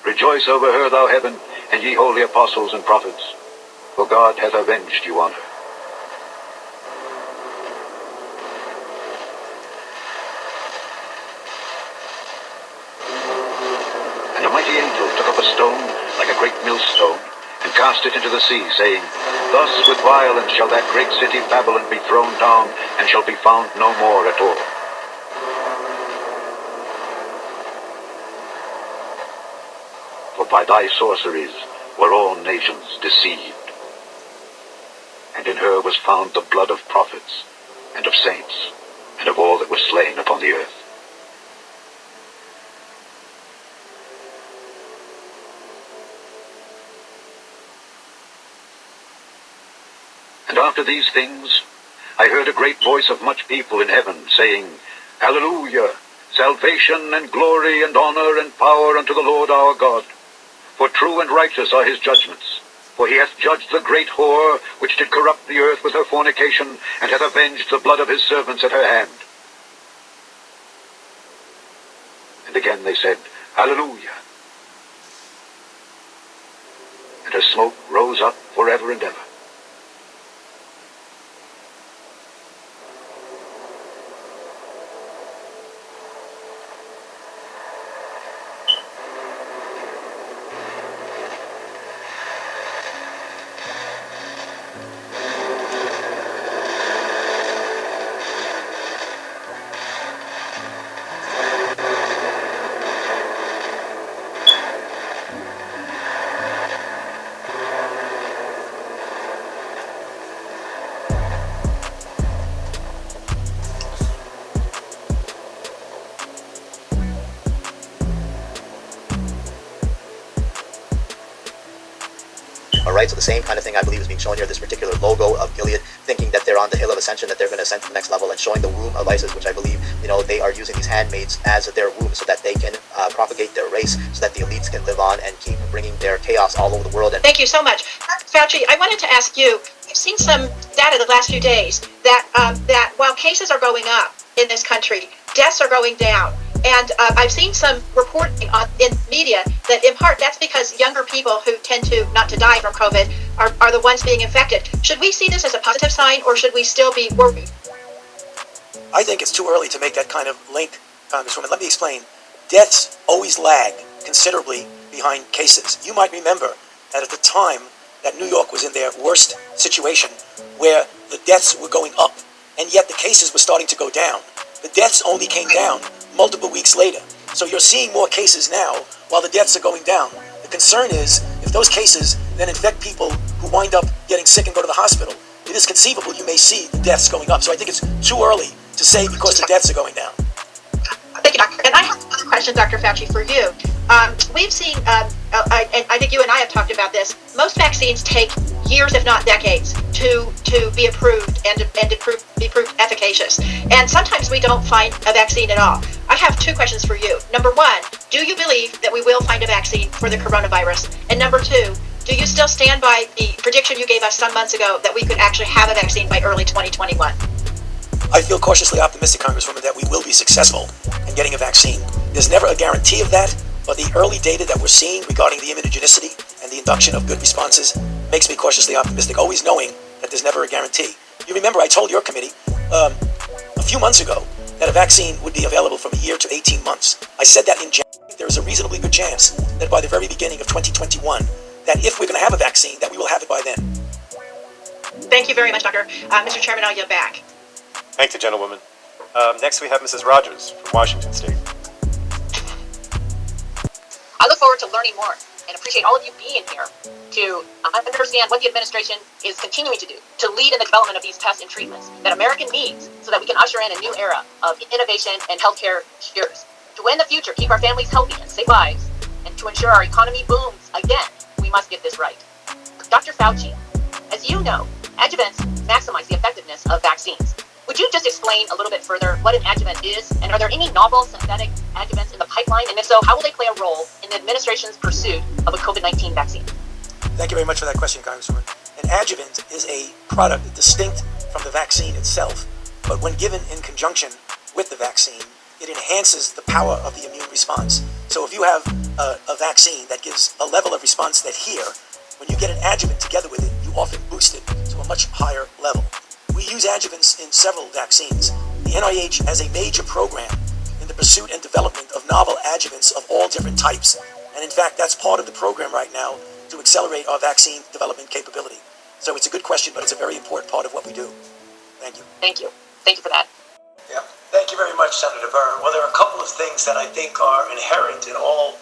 Rejoice over her, thou heaven, and ye holy apostles and prophets, for God hath avenged you on her. And a mighty angel took up a stone like a great millstone, and cast it into the sea, saying, Thus with violence shall that great city Babylon be thrown down, and shall be found no more at all. For by thy sorceries were all nations deceived, and in her was found the blood of prophets, and of saints, and of all that was slain upon the earth. And after these things, I heard a great voice of much people in heaven, saying, Hallelujah! Salvation and glory and honor and power unto the Lord our God. For true and righteous are his judgments. For he hath judged the great whore, which did corrupt the earth with her fornication, and hath avenged the blood of his servants at her hand. And again they said, Hallelujah! And her smoke rose up forever and ever. Alright, so the same kind of thing I believe is being shown here, this particular logo of Gilead, thinking that they're on the hill of ascension, that they're going to ascend to the next level, and showing the womb of Isis, which I believe, they are using these handmaids as their womb so that they can propagate their race, so that the elites can live on and keep bringing their chaos all over the world. Thank you so much. Fauci, I wanted to ask you, we've seen some data the last few days that while cases are going up in this country, deaths are going down. And I've seen some reporting in media that in part that's because younger people who tend to not to die from COVID are the ones being infected. Should we see this as a positive sign, or should we still be worried? I think it's too early to make that kind of link, Congresswoman. Let me explain. Deaths always lag considerably behind cases. You might remember that at the time that New York was in their worst situation, where the deaths were going up, and yet the cases were starting to go down. The deaths only came down multiple weeks later. So you're seeing more cases now while the deaths are going down. The concern is if those cases then infect people who wind up getting sick and go to the hospital, it is conceivable you may see the deaths going up. So I think it's too early to say because the deaths are going down. Thank you, Doctor. And I have another question, Dr. Fauci, for you. We've seen, and I think you and I have talked about this, most vaccines take years, if not decades, to be approved and be proved efficacious. And sometimes we don't find a vaccine at all. I have two questions for you. Number one, do you believe that we will find a vaccine for the coronavirus? And number two, do you still stand by the prediction you gave us some months ago that we could actually have a vaccine by early 2021? I feel cautiously optimistic, Congresswoman, that we will be successful in getting a vaccine. There's never a guarantee of that, but the early data that we're seeing regarding the immunogenicity and the induction of good responses makes me cautiously optimistic, always knowing that there's never a guarantee. You remember I told your committee a few months ago that a vaccine would be available from a year to 18 months. I said that in January. There is a reasonably good chance that by the very beginning of 2021, that if we're going to have a vaccine, that we will have it by then. Thank you very much, Doctor. Mr. Chairman, I'll yield back. Thank you, gentlewoman. Next we have Mrs. Rogers from Washington State. I look forward to learning more and appreciate all of you being here to understand what the administration is continuing to do to lead in the development of these tests and treatments that America needs so that we can usher in a new era of innovation and healthcare cures. To in the future keep our families healthy and save lives, and to ensure our economy booms again, we must get this right. Dr. Fauci, as you know, adjuvants maximize the effectiveness of vaccines. Would you just explain a little bit further what an adjuvant is, and are there any novel synthetic adjuvants in the pipeline, and if so, how will they play a role in the administration's pursuit of a COVID-19 vaccine? Thank you very much for that question, Congresswoman. An adjuvant is a product distinct from the vaccine itself, but when given in conjunction with the vaccine, it enhances the power of the immune response. So if you have a vaccine that gives a level of response that here, when you get an adjuvant together with it, you often boost it to a much higher level. We use adjuvants in several vaccines. The NIH has a major program in the pursuit and development of novel adjuvants of all different types. And in fact, that's part of the program right now to accelerate our vaccine development capability. So it's a good question, but it's a very important part of what we do. Thank you. Thank you. Thank you for that. Yeah, thank you very much, Senator Byrne. Well, there are a couple of things that I think are inherent in all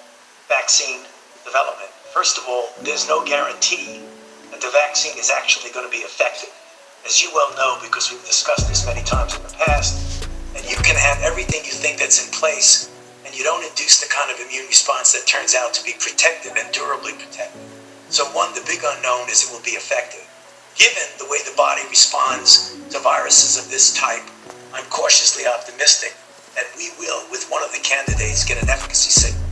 vaccine development. First of all, there's no guarantee that the vaccine is actually going to be effective. As you well know, because we've discussed this many times in the past, And you can have everything you think that's in place, and you don't induce the kind of immune response that turns out to be protective and durably protective. So one, the big unknown is it will be effective. Given the way the body responds to viruses of this type, I'm cautiously optimistic that we will, with one of the candidates, get an efficacy signal.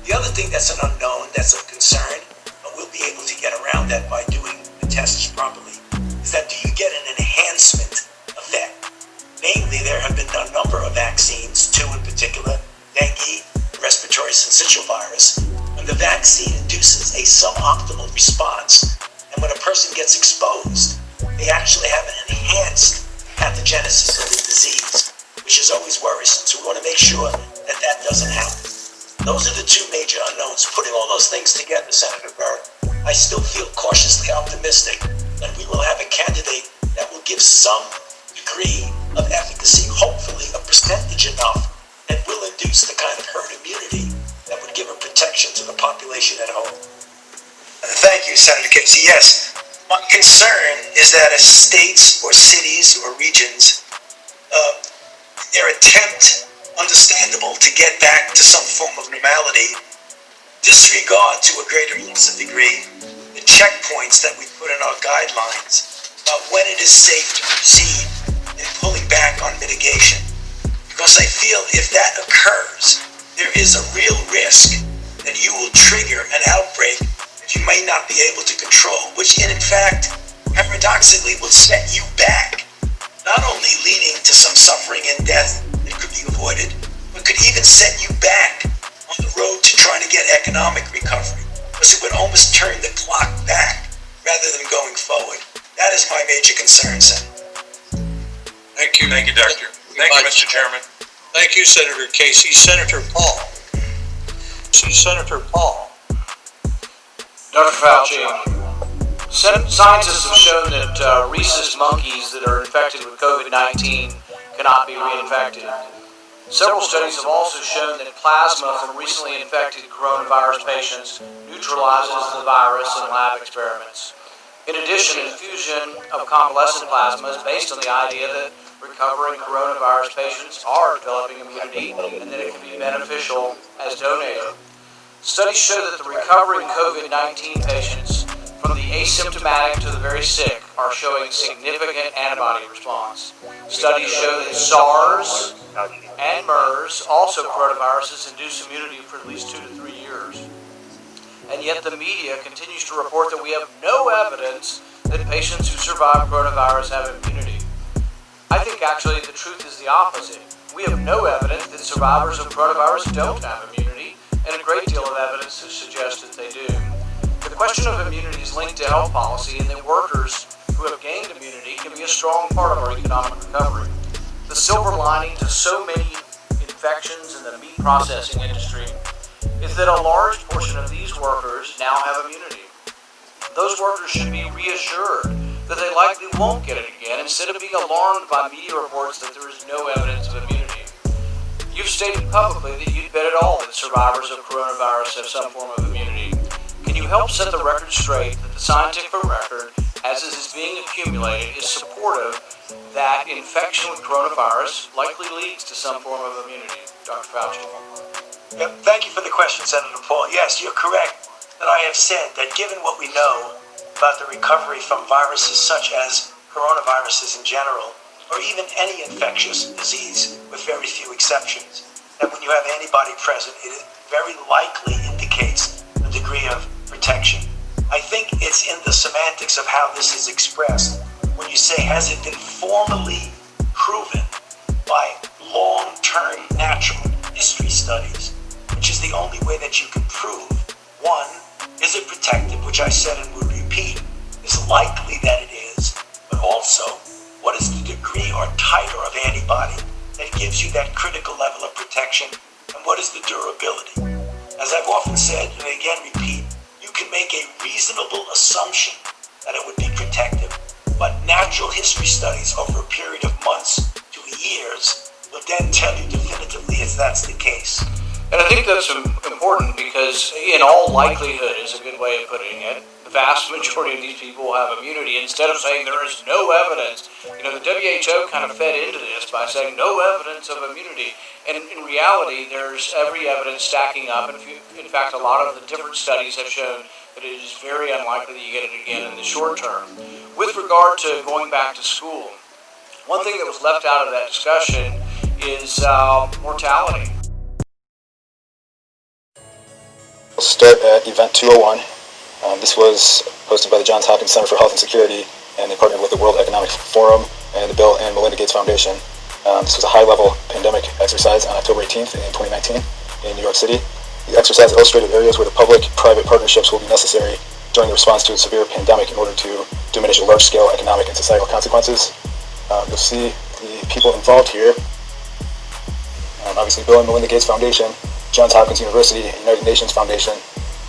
The other thing that's an unknown, that's of concern, but we'll be able to get around that by doing the tests properly, is that do you get an enhancement effect? Namely, there have been a number of vaccines, two in particular, dengue, respiratory syncytial virus. When the vaccine induces a suboptimal response, and when a person gets exposed, they actually have an enhanced pathogenesis of the disease, which is always worrisome. So we want to make sure that that doesn't happen. Those are the two major unknowns. Putting all those things together, Senator Burr, I still feel cautiously optimistic that we will have a candidate that will give some degree of efficacy, hopefully a percentage enough that will induce the kind of herd immunity that would give a protection to the population at home. Thank you, Senator Casey. Yes, my concern is that as states or cities or regions, their attempt, understandable, to get back to some form of normality, disregard to a greater or lesser degree the checkpoints that we put in our guidelines about when it is safe to proceed in pulling back on mitigation. Because I feel if that occurs, there is a real risk that you will trigger an outbreak that you may not be able to control, which in fact, paradoxically, will set you back, not only leading to some suffering and death that could be avoided, but could even set you back on the road to trying to get economic recovery, because it would almost turn the clock back rather than going forward. That is my major concern, Senator. Thank you, Doctor. Thank you, Mr. Chairman. Thank you, Senator Casey. Senator Paul. Senator Paul. Dr. Fauci, scientists have shown that rhesus monkeys that are infected with COVID-19 cannot be reinfected. Several studies have also shown that plasma from recently infected coronavirus patients neutralizes the virus in lab experiments. In addition, infusion of convalescent plasma is based on the idea that recovering coronavirus patients are developing immunity and that it can be beneficial as donated. Studies show that the recovering COVID-19 patients, from the asymptomatic to the very sick, are showing significant antibody response. Studies show that SARS and MERS, also coronaviruses, induce immunity for at least 2 to 3 years. And yet the media continues to report that we have no evidence that patients who survive coronavirus have immunity. I think actually the truth is the opposite. We have no evidence that survivors of coronavirus don't have immunity, and a great deal of evidence to suggest that they do. The question of immunity is linked to health policy, and that workers who have gained immunity can be a strong part of our economic recovery. The silver lining to so many infections in the meat processing industry is that a large portion of these workers now have immunity. Those workers should be reassured that they likely won't get it again, instead of being alarmed by media reports that there is no evidence of immunity. You've stated publicly that you'd bet it all that survivors of coronavirus have some form of immunity. Can you help set the record straight that the scientific record, as it is being accumulated, is supportive that infection with coronavirus likely leads to some form of immunity? Dr. Fauci. Yep, thank you for the question, Senator Paul. Yes, you're correct that I have said that given what we know about the recovery from viruses such as coronaviruses in general, or even any infectious disease with very few exceptions, that when you have antibody present, it very likely indicates a degree of protection. I think it's in the semantics of how this is expressed when you say, has it been formally proven by long-term natural history studies, which is the only way that you can prove, one, is it protective, which I said and would repeat, is likely that it is, but also, what is the degree or titer of antibody that gives you that critical level of protection, and what is the durability? As I've often said, and again repeat, you can make a reasonable assumption that it would be protective, but natural history studies over a period of months to years will then tell you definitively if that's the case. And I think that's important because, in all likelihood, is a good way of putting it. The vast majority of these people will have immunity, instead of saying there is no evidence. The WHO kind of fed into this by saying no evidence of immunity. And in reality, there's every evidence stacking up. In fact, a lot of the different studies have shown that it is very unlikely that you get it again in the short term. With regard to going back to school, one thing that was left out of that discussion is mortality. We'll start at event 201. This was hosted by the Johns Hopkins Center for Health and Security, and they partnered with the World Economic Forum and the Bill and Melinda Gates Foundation. This was a high-level pandemic exercise on October 18th in 2019 in New York City. The exercise illustrated areas where the public-private partnerships will be necessary during the response to a severe pandemic in order to diminish large-scale economic and societal consequences. You'll see the people involved here. Obviously, Bill and Melinda Gates Foundation, Johns Hopkins University, United Nations Foundation,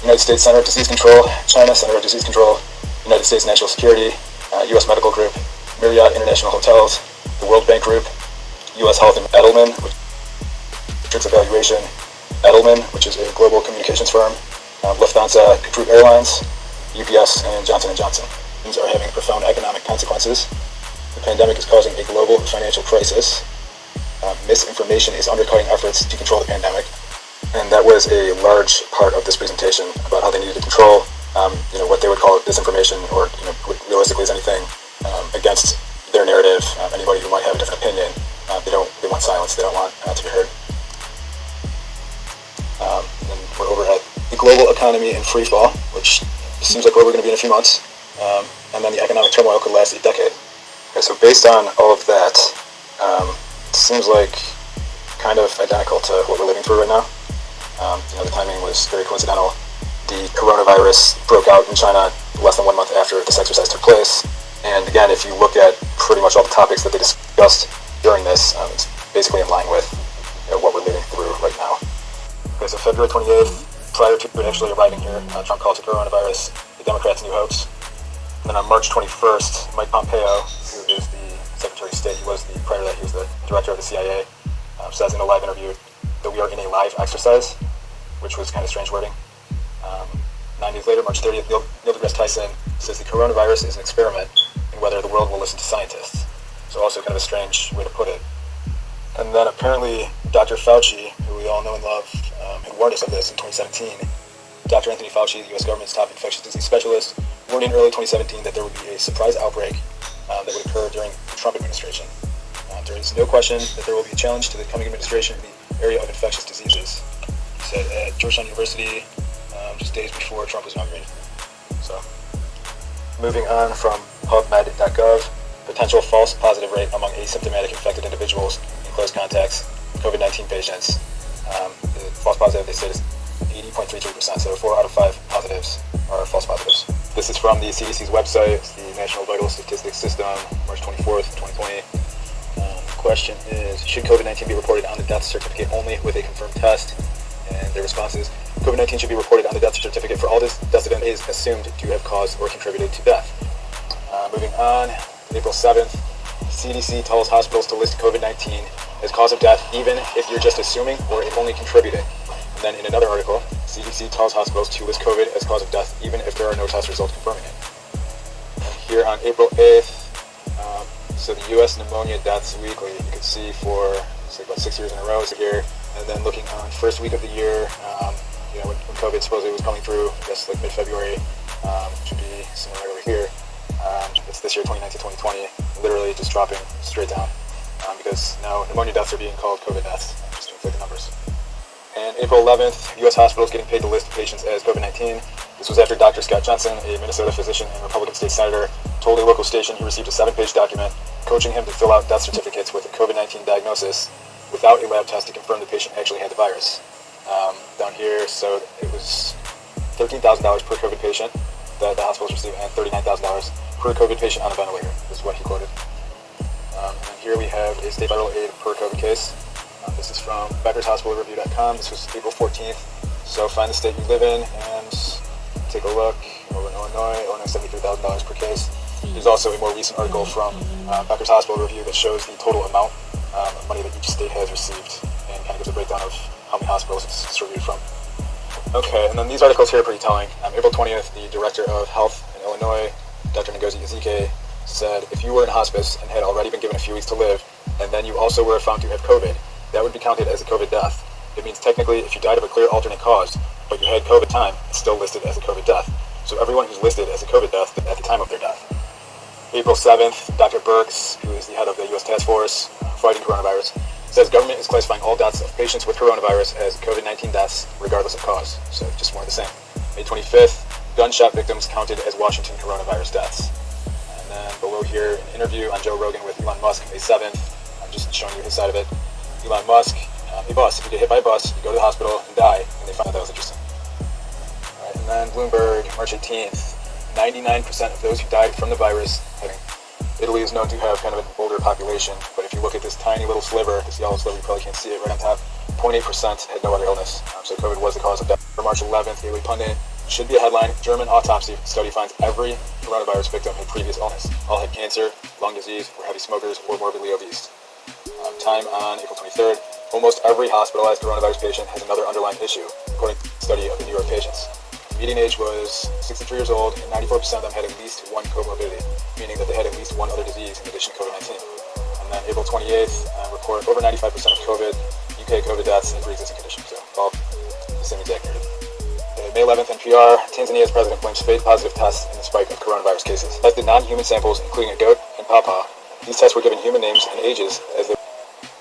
United States Center of Disease Control, China Center of Disease Control, United States National Security, U.S. Medical Group, Marriott International Hotels, the World Bank Group, U.S. Health and Edelman, Matrix Evaluation, Edelman, which is a global communications firm, Lufthansa Group Airlines, UPS, and Johnson & Johnson. These are having profound economic consequences. The pandemic is causing a global financial crisis. Misinformation is undercutting efforts to control the pandemic. And that was a large part of this presentation about how they needed to control, what they would call disinformation, or realistically is anything against their narrative. Anybody who might have a different opinion, they want silence. They don't want to be heard. And we're over at the global economy in free fall, which seems like where we're going to be in a few months. And then the economic turmoil could last a decade. Okay, so based on all of that, it seems like kind of identical to what we're living through right now. The timing was very coincidental. The coronavirus broke out in China less than 1 month after this exercise took place. And again, if you look at pretty much all the topics that they discussed during this, it's basically in line with what we're living through right now. Okay, so February 28th, prior to it actually arriving here, Trump called the coronavirus the Democrats' new hoax. And then on March 21st, Mike Pompeo, who is the Secretary of State, prior to that, he was the director of the CIA, says in a live interview that we are in a live exercise, which was kind of strange wording. 9 days later, March 30th, Neil deGrasse Tyson says the coronavirus is an experiment in whether the world will listen to scientists. So also kind of a strange way to put it. And then apparently Dr. Fauci, who we all know and love, had warned us of this in 2017. Dr. Anthony Fauci, the U.S. government's top infectious disease specialist, warned in early 2017 that there would be a surprise outbreak that would occur during the Trump administration. There is no question that there will be a challenge to the coming administration in the area of infectious diseases. He said at Georgetown University just days before Trump was inaugurated. So, moving on from PubMed.gov, potential false positive rate among asymptomatic infected individuals in close contacts with COVID-19 patients. The false positive, they said, is 80.33%, so 4 out of 5 positives are false positives. This is from the CDC's website, it's the National Vital Statistics System, March 24th, 2020. Question is, should COVID-19 be reported on the death certificate only with a confirmed test? And their response is, COVID-19 should be reported on the death certificate for all deaths that is assumed to have caused or contributed to death. Moving on, April 7th, CDC tells hospitals to list COVID-19 as cause of death even if you're just assuming or it only contributed. And then in another article, CDC tells hospitals to list COVID as cause of death even if there are no test results confirming it. And here on April 8th, so the U.S. pneumonia deaths weekly, you can see for about 6 years in a row here. And then looking on first week of the year, when COVID supposedly was coming through, I guess like mid-February, should be somewhere over here. It's this year, 2019-2020, literally just dropping straight down because now pneumonia deaths are being called COVID deaths, just to inflate the numbers. And April 11th, U.S. hospitals getting paid to list patients as COVID-19. This was after Dr. Scott Johnson, a Minnesota physician and Republican state senator, told a local station he received a 7-page document coaching him to fill out death certificates with a COVID-19 diagnosis without a lab test to confirm the patient actually had the virus. Down here, so it was $13,000 per COVID patient that the hospitals received and $39,000 per COVID patient on a ventilator, is what he quoted. And here we have a state viral aid per COVID case. This is from BeckersHospitalReview.com. This was April 14th. So find the state you live in and take a look. Over in Illinois, $73,000 per case. There's also a more recent article from Becker's Hospital Review that shows the total amount of money that each state has received and kind of gives a breakdown of how many hospitals it's distributed from. Okay, and then these articles here are pretty telling. April 20th, the director of health in Illinois, Dr. Ngozi Ezike, said if you were in hospice and had already been given a few weeks to live, and then you also were found to have COVID, that would be counted as a COVID death. It means technically if you died of a clear alternate cause, but you had COVID time, it's still listed as a COVID death. So everyone who's listed as a COVID death at the time of their death. April 7th, Dr. Birx, who is the head of the U.S. Task Force fighting coronavirus, says government is classifying all deaths of patients with coronavirus as COVID-19 deaths, regardless of cause. So just more of the same. May 25th, gunshot victims counted as Washington coronavirus deaths. And then below here, an interview on Joe Rogan with Elon Musk, May 7th. I'm just showing you his side of it. Elon Musk, a bus. If you get hit by a bus, you go to the hospital and die, and they found out that was interesting. All right, and then Bloomberg, March 18th, 99% of those who died from the virus, Italy is known to have kind of an older population, but if you look at this tiny little sliver, this yellow sliver, you probably can't see it right on top, 0.8% had no other illness. So COVID was the cause of death. For March 11th, Daily Pundit, should be a headline, German autopsy study finds every coronavirus victim had previous illness. All had cancer, lung disease, were heavy smokers, or morbidly obese. Time on April 23rd, almost every hospitalized coronavirus patient has another underlying issue, according to a study of the New York patients. The median age was 63 years old, and 94% of them had at least one comorbidity, meaning that they had at least one other disease in addition to COVID-19. And then April 28th, report over 95% of UK COVID deaths in pre-existing conditions. So all the same exact narrative. May 11th, NPR, Tanzania's president blames fake positive tests in the spike of coronavirus cases. Tested non-human samples, including a goat and pawpaw. These tests were given human names and ages as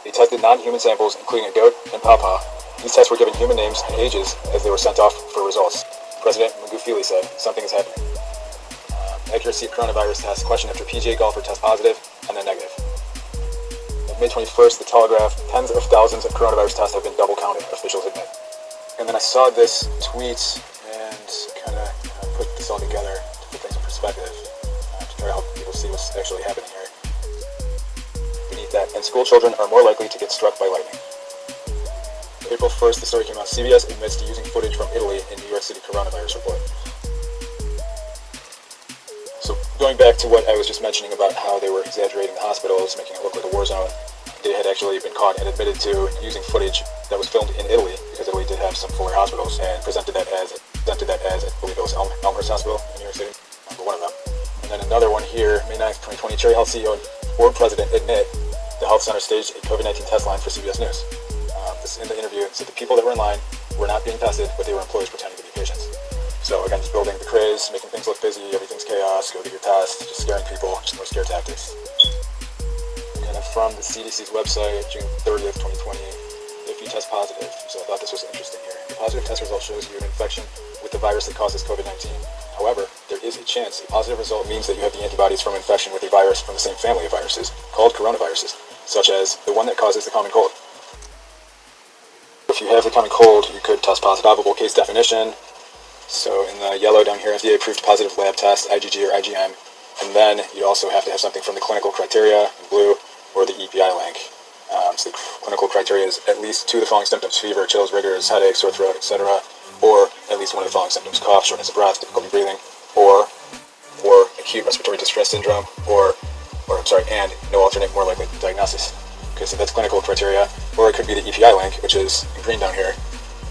they tested non-human samples, including a goat and pawpaw. These tests were given human names and ages as they were sent off for results. President Magufuli said, something is happening. Accuracy of coronavirus tests, question after PGA golfer test positive and then negative. May 21st, The Telegraph, tens of thousands of coronavirus tests have been double counted, officials admit. And then I saw this tweet and kind of put this all together to put things in perspective, to try to help people see what's actually happening here. Beneath that, and school children are more likely to get struck by lightning. April 1st, the story came out. CBS admits to using footage from Italy in New York City coronavirus report. So going back to what I was just mentioning about how they were exaggerating the hospitals, making it look like a war zone, they had actually been caught and admitted to using footage that was filmed in Italy, because Italy did have some fuller hospitals, and presented that as I believe it was Elmhurst Hospital in New York City, one of them. And then another one here, May 9th, 2020, Cherry Health CEO and board president admit the health center staged a COVID-19 test line for CBS News. This in the interview, it said the people that were in line were not being tested, but they were employees pretending to be patients. So again, just building the craze, making things look busy, everything's chaos, go get your test, just scaring people, just more scare tactics. And then from the CDC's website, June 30th, 2020, if you test positive, so I thought this was interesting here. The positive test result shows you an infection with the virus that causes COVID-19. However, there is a chance a positive result means that you have the antibodies from infection with a virus from the same family of viruses, called coronaviruses, such as the one that causes the common cold. If you have the common cold, you could test positive. Probable case definition. So in the yellow down here, FDA-approved positive lab test, IgG or IgM. And then you also have to have something from the clinical criteria, in blue, or the EPI link. So the clinical criteria is at least 2 of the following symptoms: fever, chills, rigors, headache, sore throat, etc. Or at least 1 of the following symptoms: cough, shortness of breath, difficulty breathing, or acute respiratory distress syndrome, and no alternate more likely diagnosis. Okay, so that's clinical criteria. Or it could be the EPI link, which is in green down here.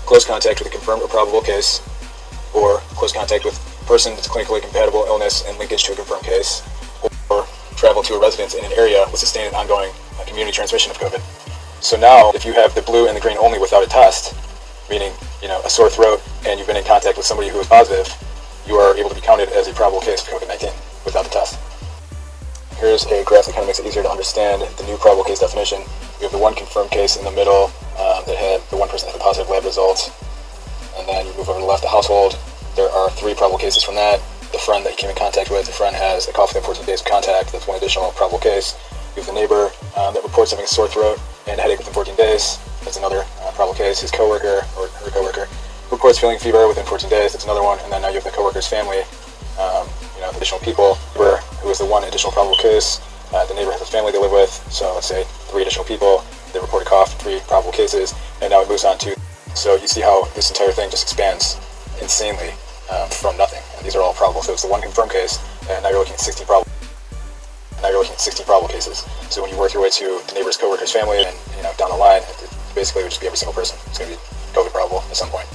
Close contact with a confirmed or probable case, or close contact with a person that's clinically compatible illness and linkage to a confirmed case, or travel to a residence in an area with sustained and ongoing community transmission of COVID. So now, if you have the blue and the green only without a test, meaning a sore throat, and you've been in contact with somebody who is positive, you are able to be counted as a probable case of COVID-19 without the test. Here's a graph that kind of makes it easier to understand the new probable case definition. We have the one confirmed case in the middle that had the one person that had a positive lab result. And then you move over to the left, the household. There are 3 probable cases from that. The friend that you came in contact with, the friend has a cough within 14 days of contact. That's one additional probable case. You have the neighbor that reports having a sore throat and a headache within 14 days. That's another probable case. His coworker or her coworker reports feeling fever within 14 days. That's another one. And then now you have the coworker's family. Additional people, who is the one additional probable case. The neighbor has a family they live with, so let's say 3 additional people. They report a cough, 3 probable cases, and now it moves on to. So you see how this entire thing just expands insanely from nothing. And these are all probable. So it's the one confirmed case, and now you're looking at 16 probable. Now you're looking at 16 probable cases. So when you work your way to the neighbor's coworker's family, and down the line, it basically would just be every single person. It's going to be COVID probable at some point.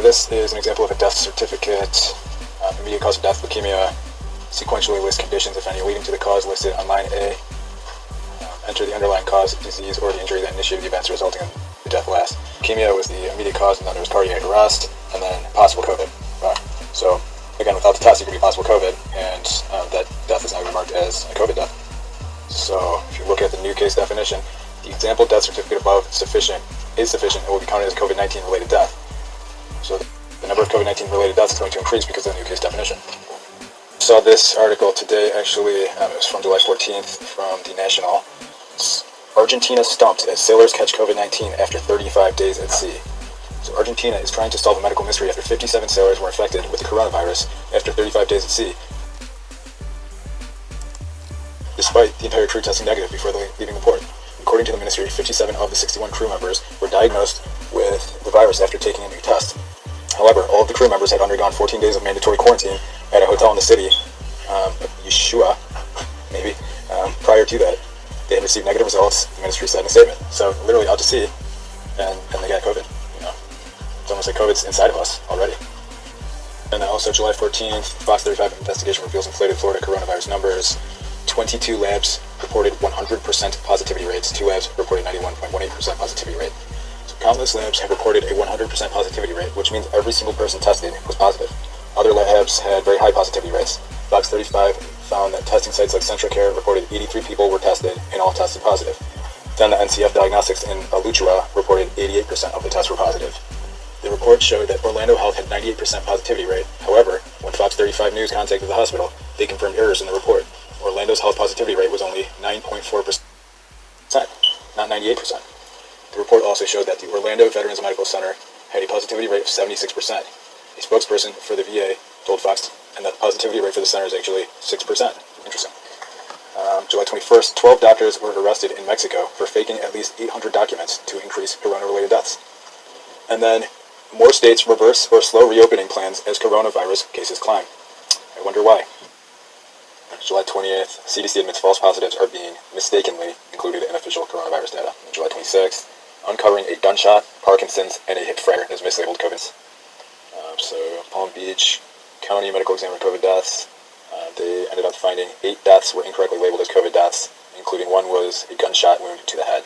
This is an example of a death certificate. Immediate cause of death, leukemia. Sequentially list conditions, if any, leading to the cause listed on line A. Enter the underlying cause of disease or the injury that initiated the events resulting in the death last. Leukemia was the immediate cause, and then there was cardiac arrest, and then possible COVID. So, again, without the test, it could be possible COVID, and that death is now marked as a COVID death. So, if you look at the new case definition, the example death certificate above is sufficient and will be counted as a COVID-19 related death. So, the number of COVID-19 related deaths is going to increase because of the new case definition. Saw this article today, actually. It was from July 14th from The National. Argentina stumped as sailors catch COVID-19 after 35 days at sea. So Argentina is trying to solve a medical mystery after 57 sailors were infected with the coronavirus after 35 days at sea, despite the entire crew testing negative before leaving the port. According to the ministry, 57 of the 61 crew members were diagnosed with the virus after taking a new test. However, all of the crew members had undergone 14 days of mandatory quarantine at a hotel in the city, Yeshua, maybe, prior to that. They had received negative results, the ministry said in a statement. So literally out to sea, and they got COVID. It's almost like COVID's inside of us already. And then also July 14th, Fox 35 investigation reveals inflated Florida coronavirus numbers. 22 labs reported 100% positivity rates. 2 labs reported 91.18% positivity rate. So countless labs have reported a 100% positivity rate, which means every single person tested was positive. Other labs had very high positivity rates. Fox 35 found that testing sites like CentraCare reported 83 people were tested and all tested positive. Then the NCF Diagnostics in Alachua reported 88% of the tests were positive. The report showed that Orlando Health had 98% positivity rate. However, when Fox 35 News contacted the hospital, they confirmed errors in the report. Orlando's health positivity rate was only 9.4%, not 98%. The report also showed that the Orlando Veterans Medical Center had a positivity rate of 76%. A spokesperson for the VA told Fox, and that the positivity rate for the center is actually 6%. Interesting. July 21st, 12 doctors were arrested in Mexico for faking at least 800 documents to increase corona-related deaths. And then, more states reverse or slow reopening plans as coronavirus cases climb. I wonder why. July 20th, CDC admits false positives are being mistakenly included in official coronavirus data. July 26th, uncovering a gunshot, Parkinson's, and a hip fracture as mislabeled COVID. So, Palm Beach County Medical Examiner COVID deaths. They ended up finding 8 deaths were incorrectly labeled as COVID deaths, including one was a gunshot wound to the head.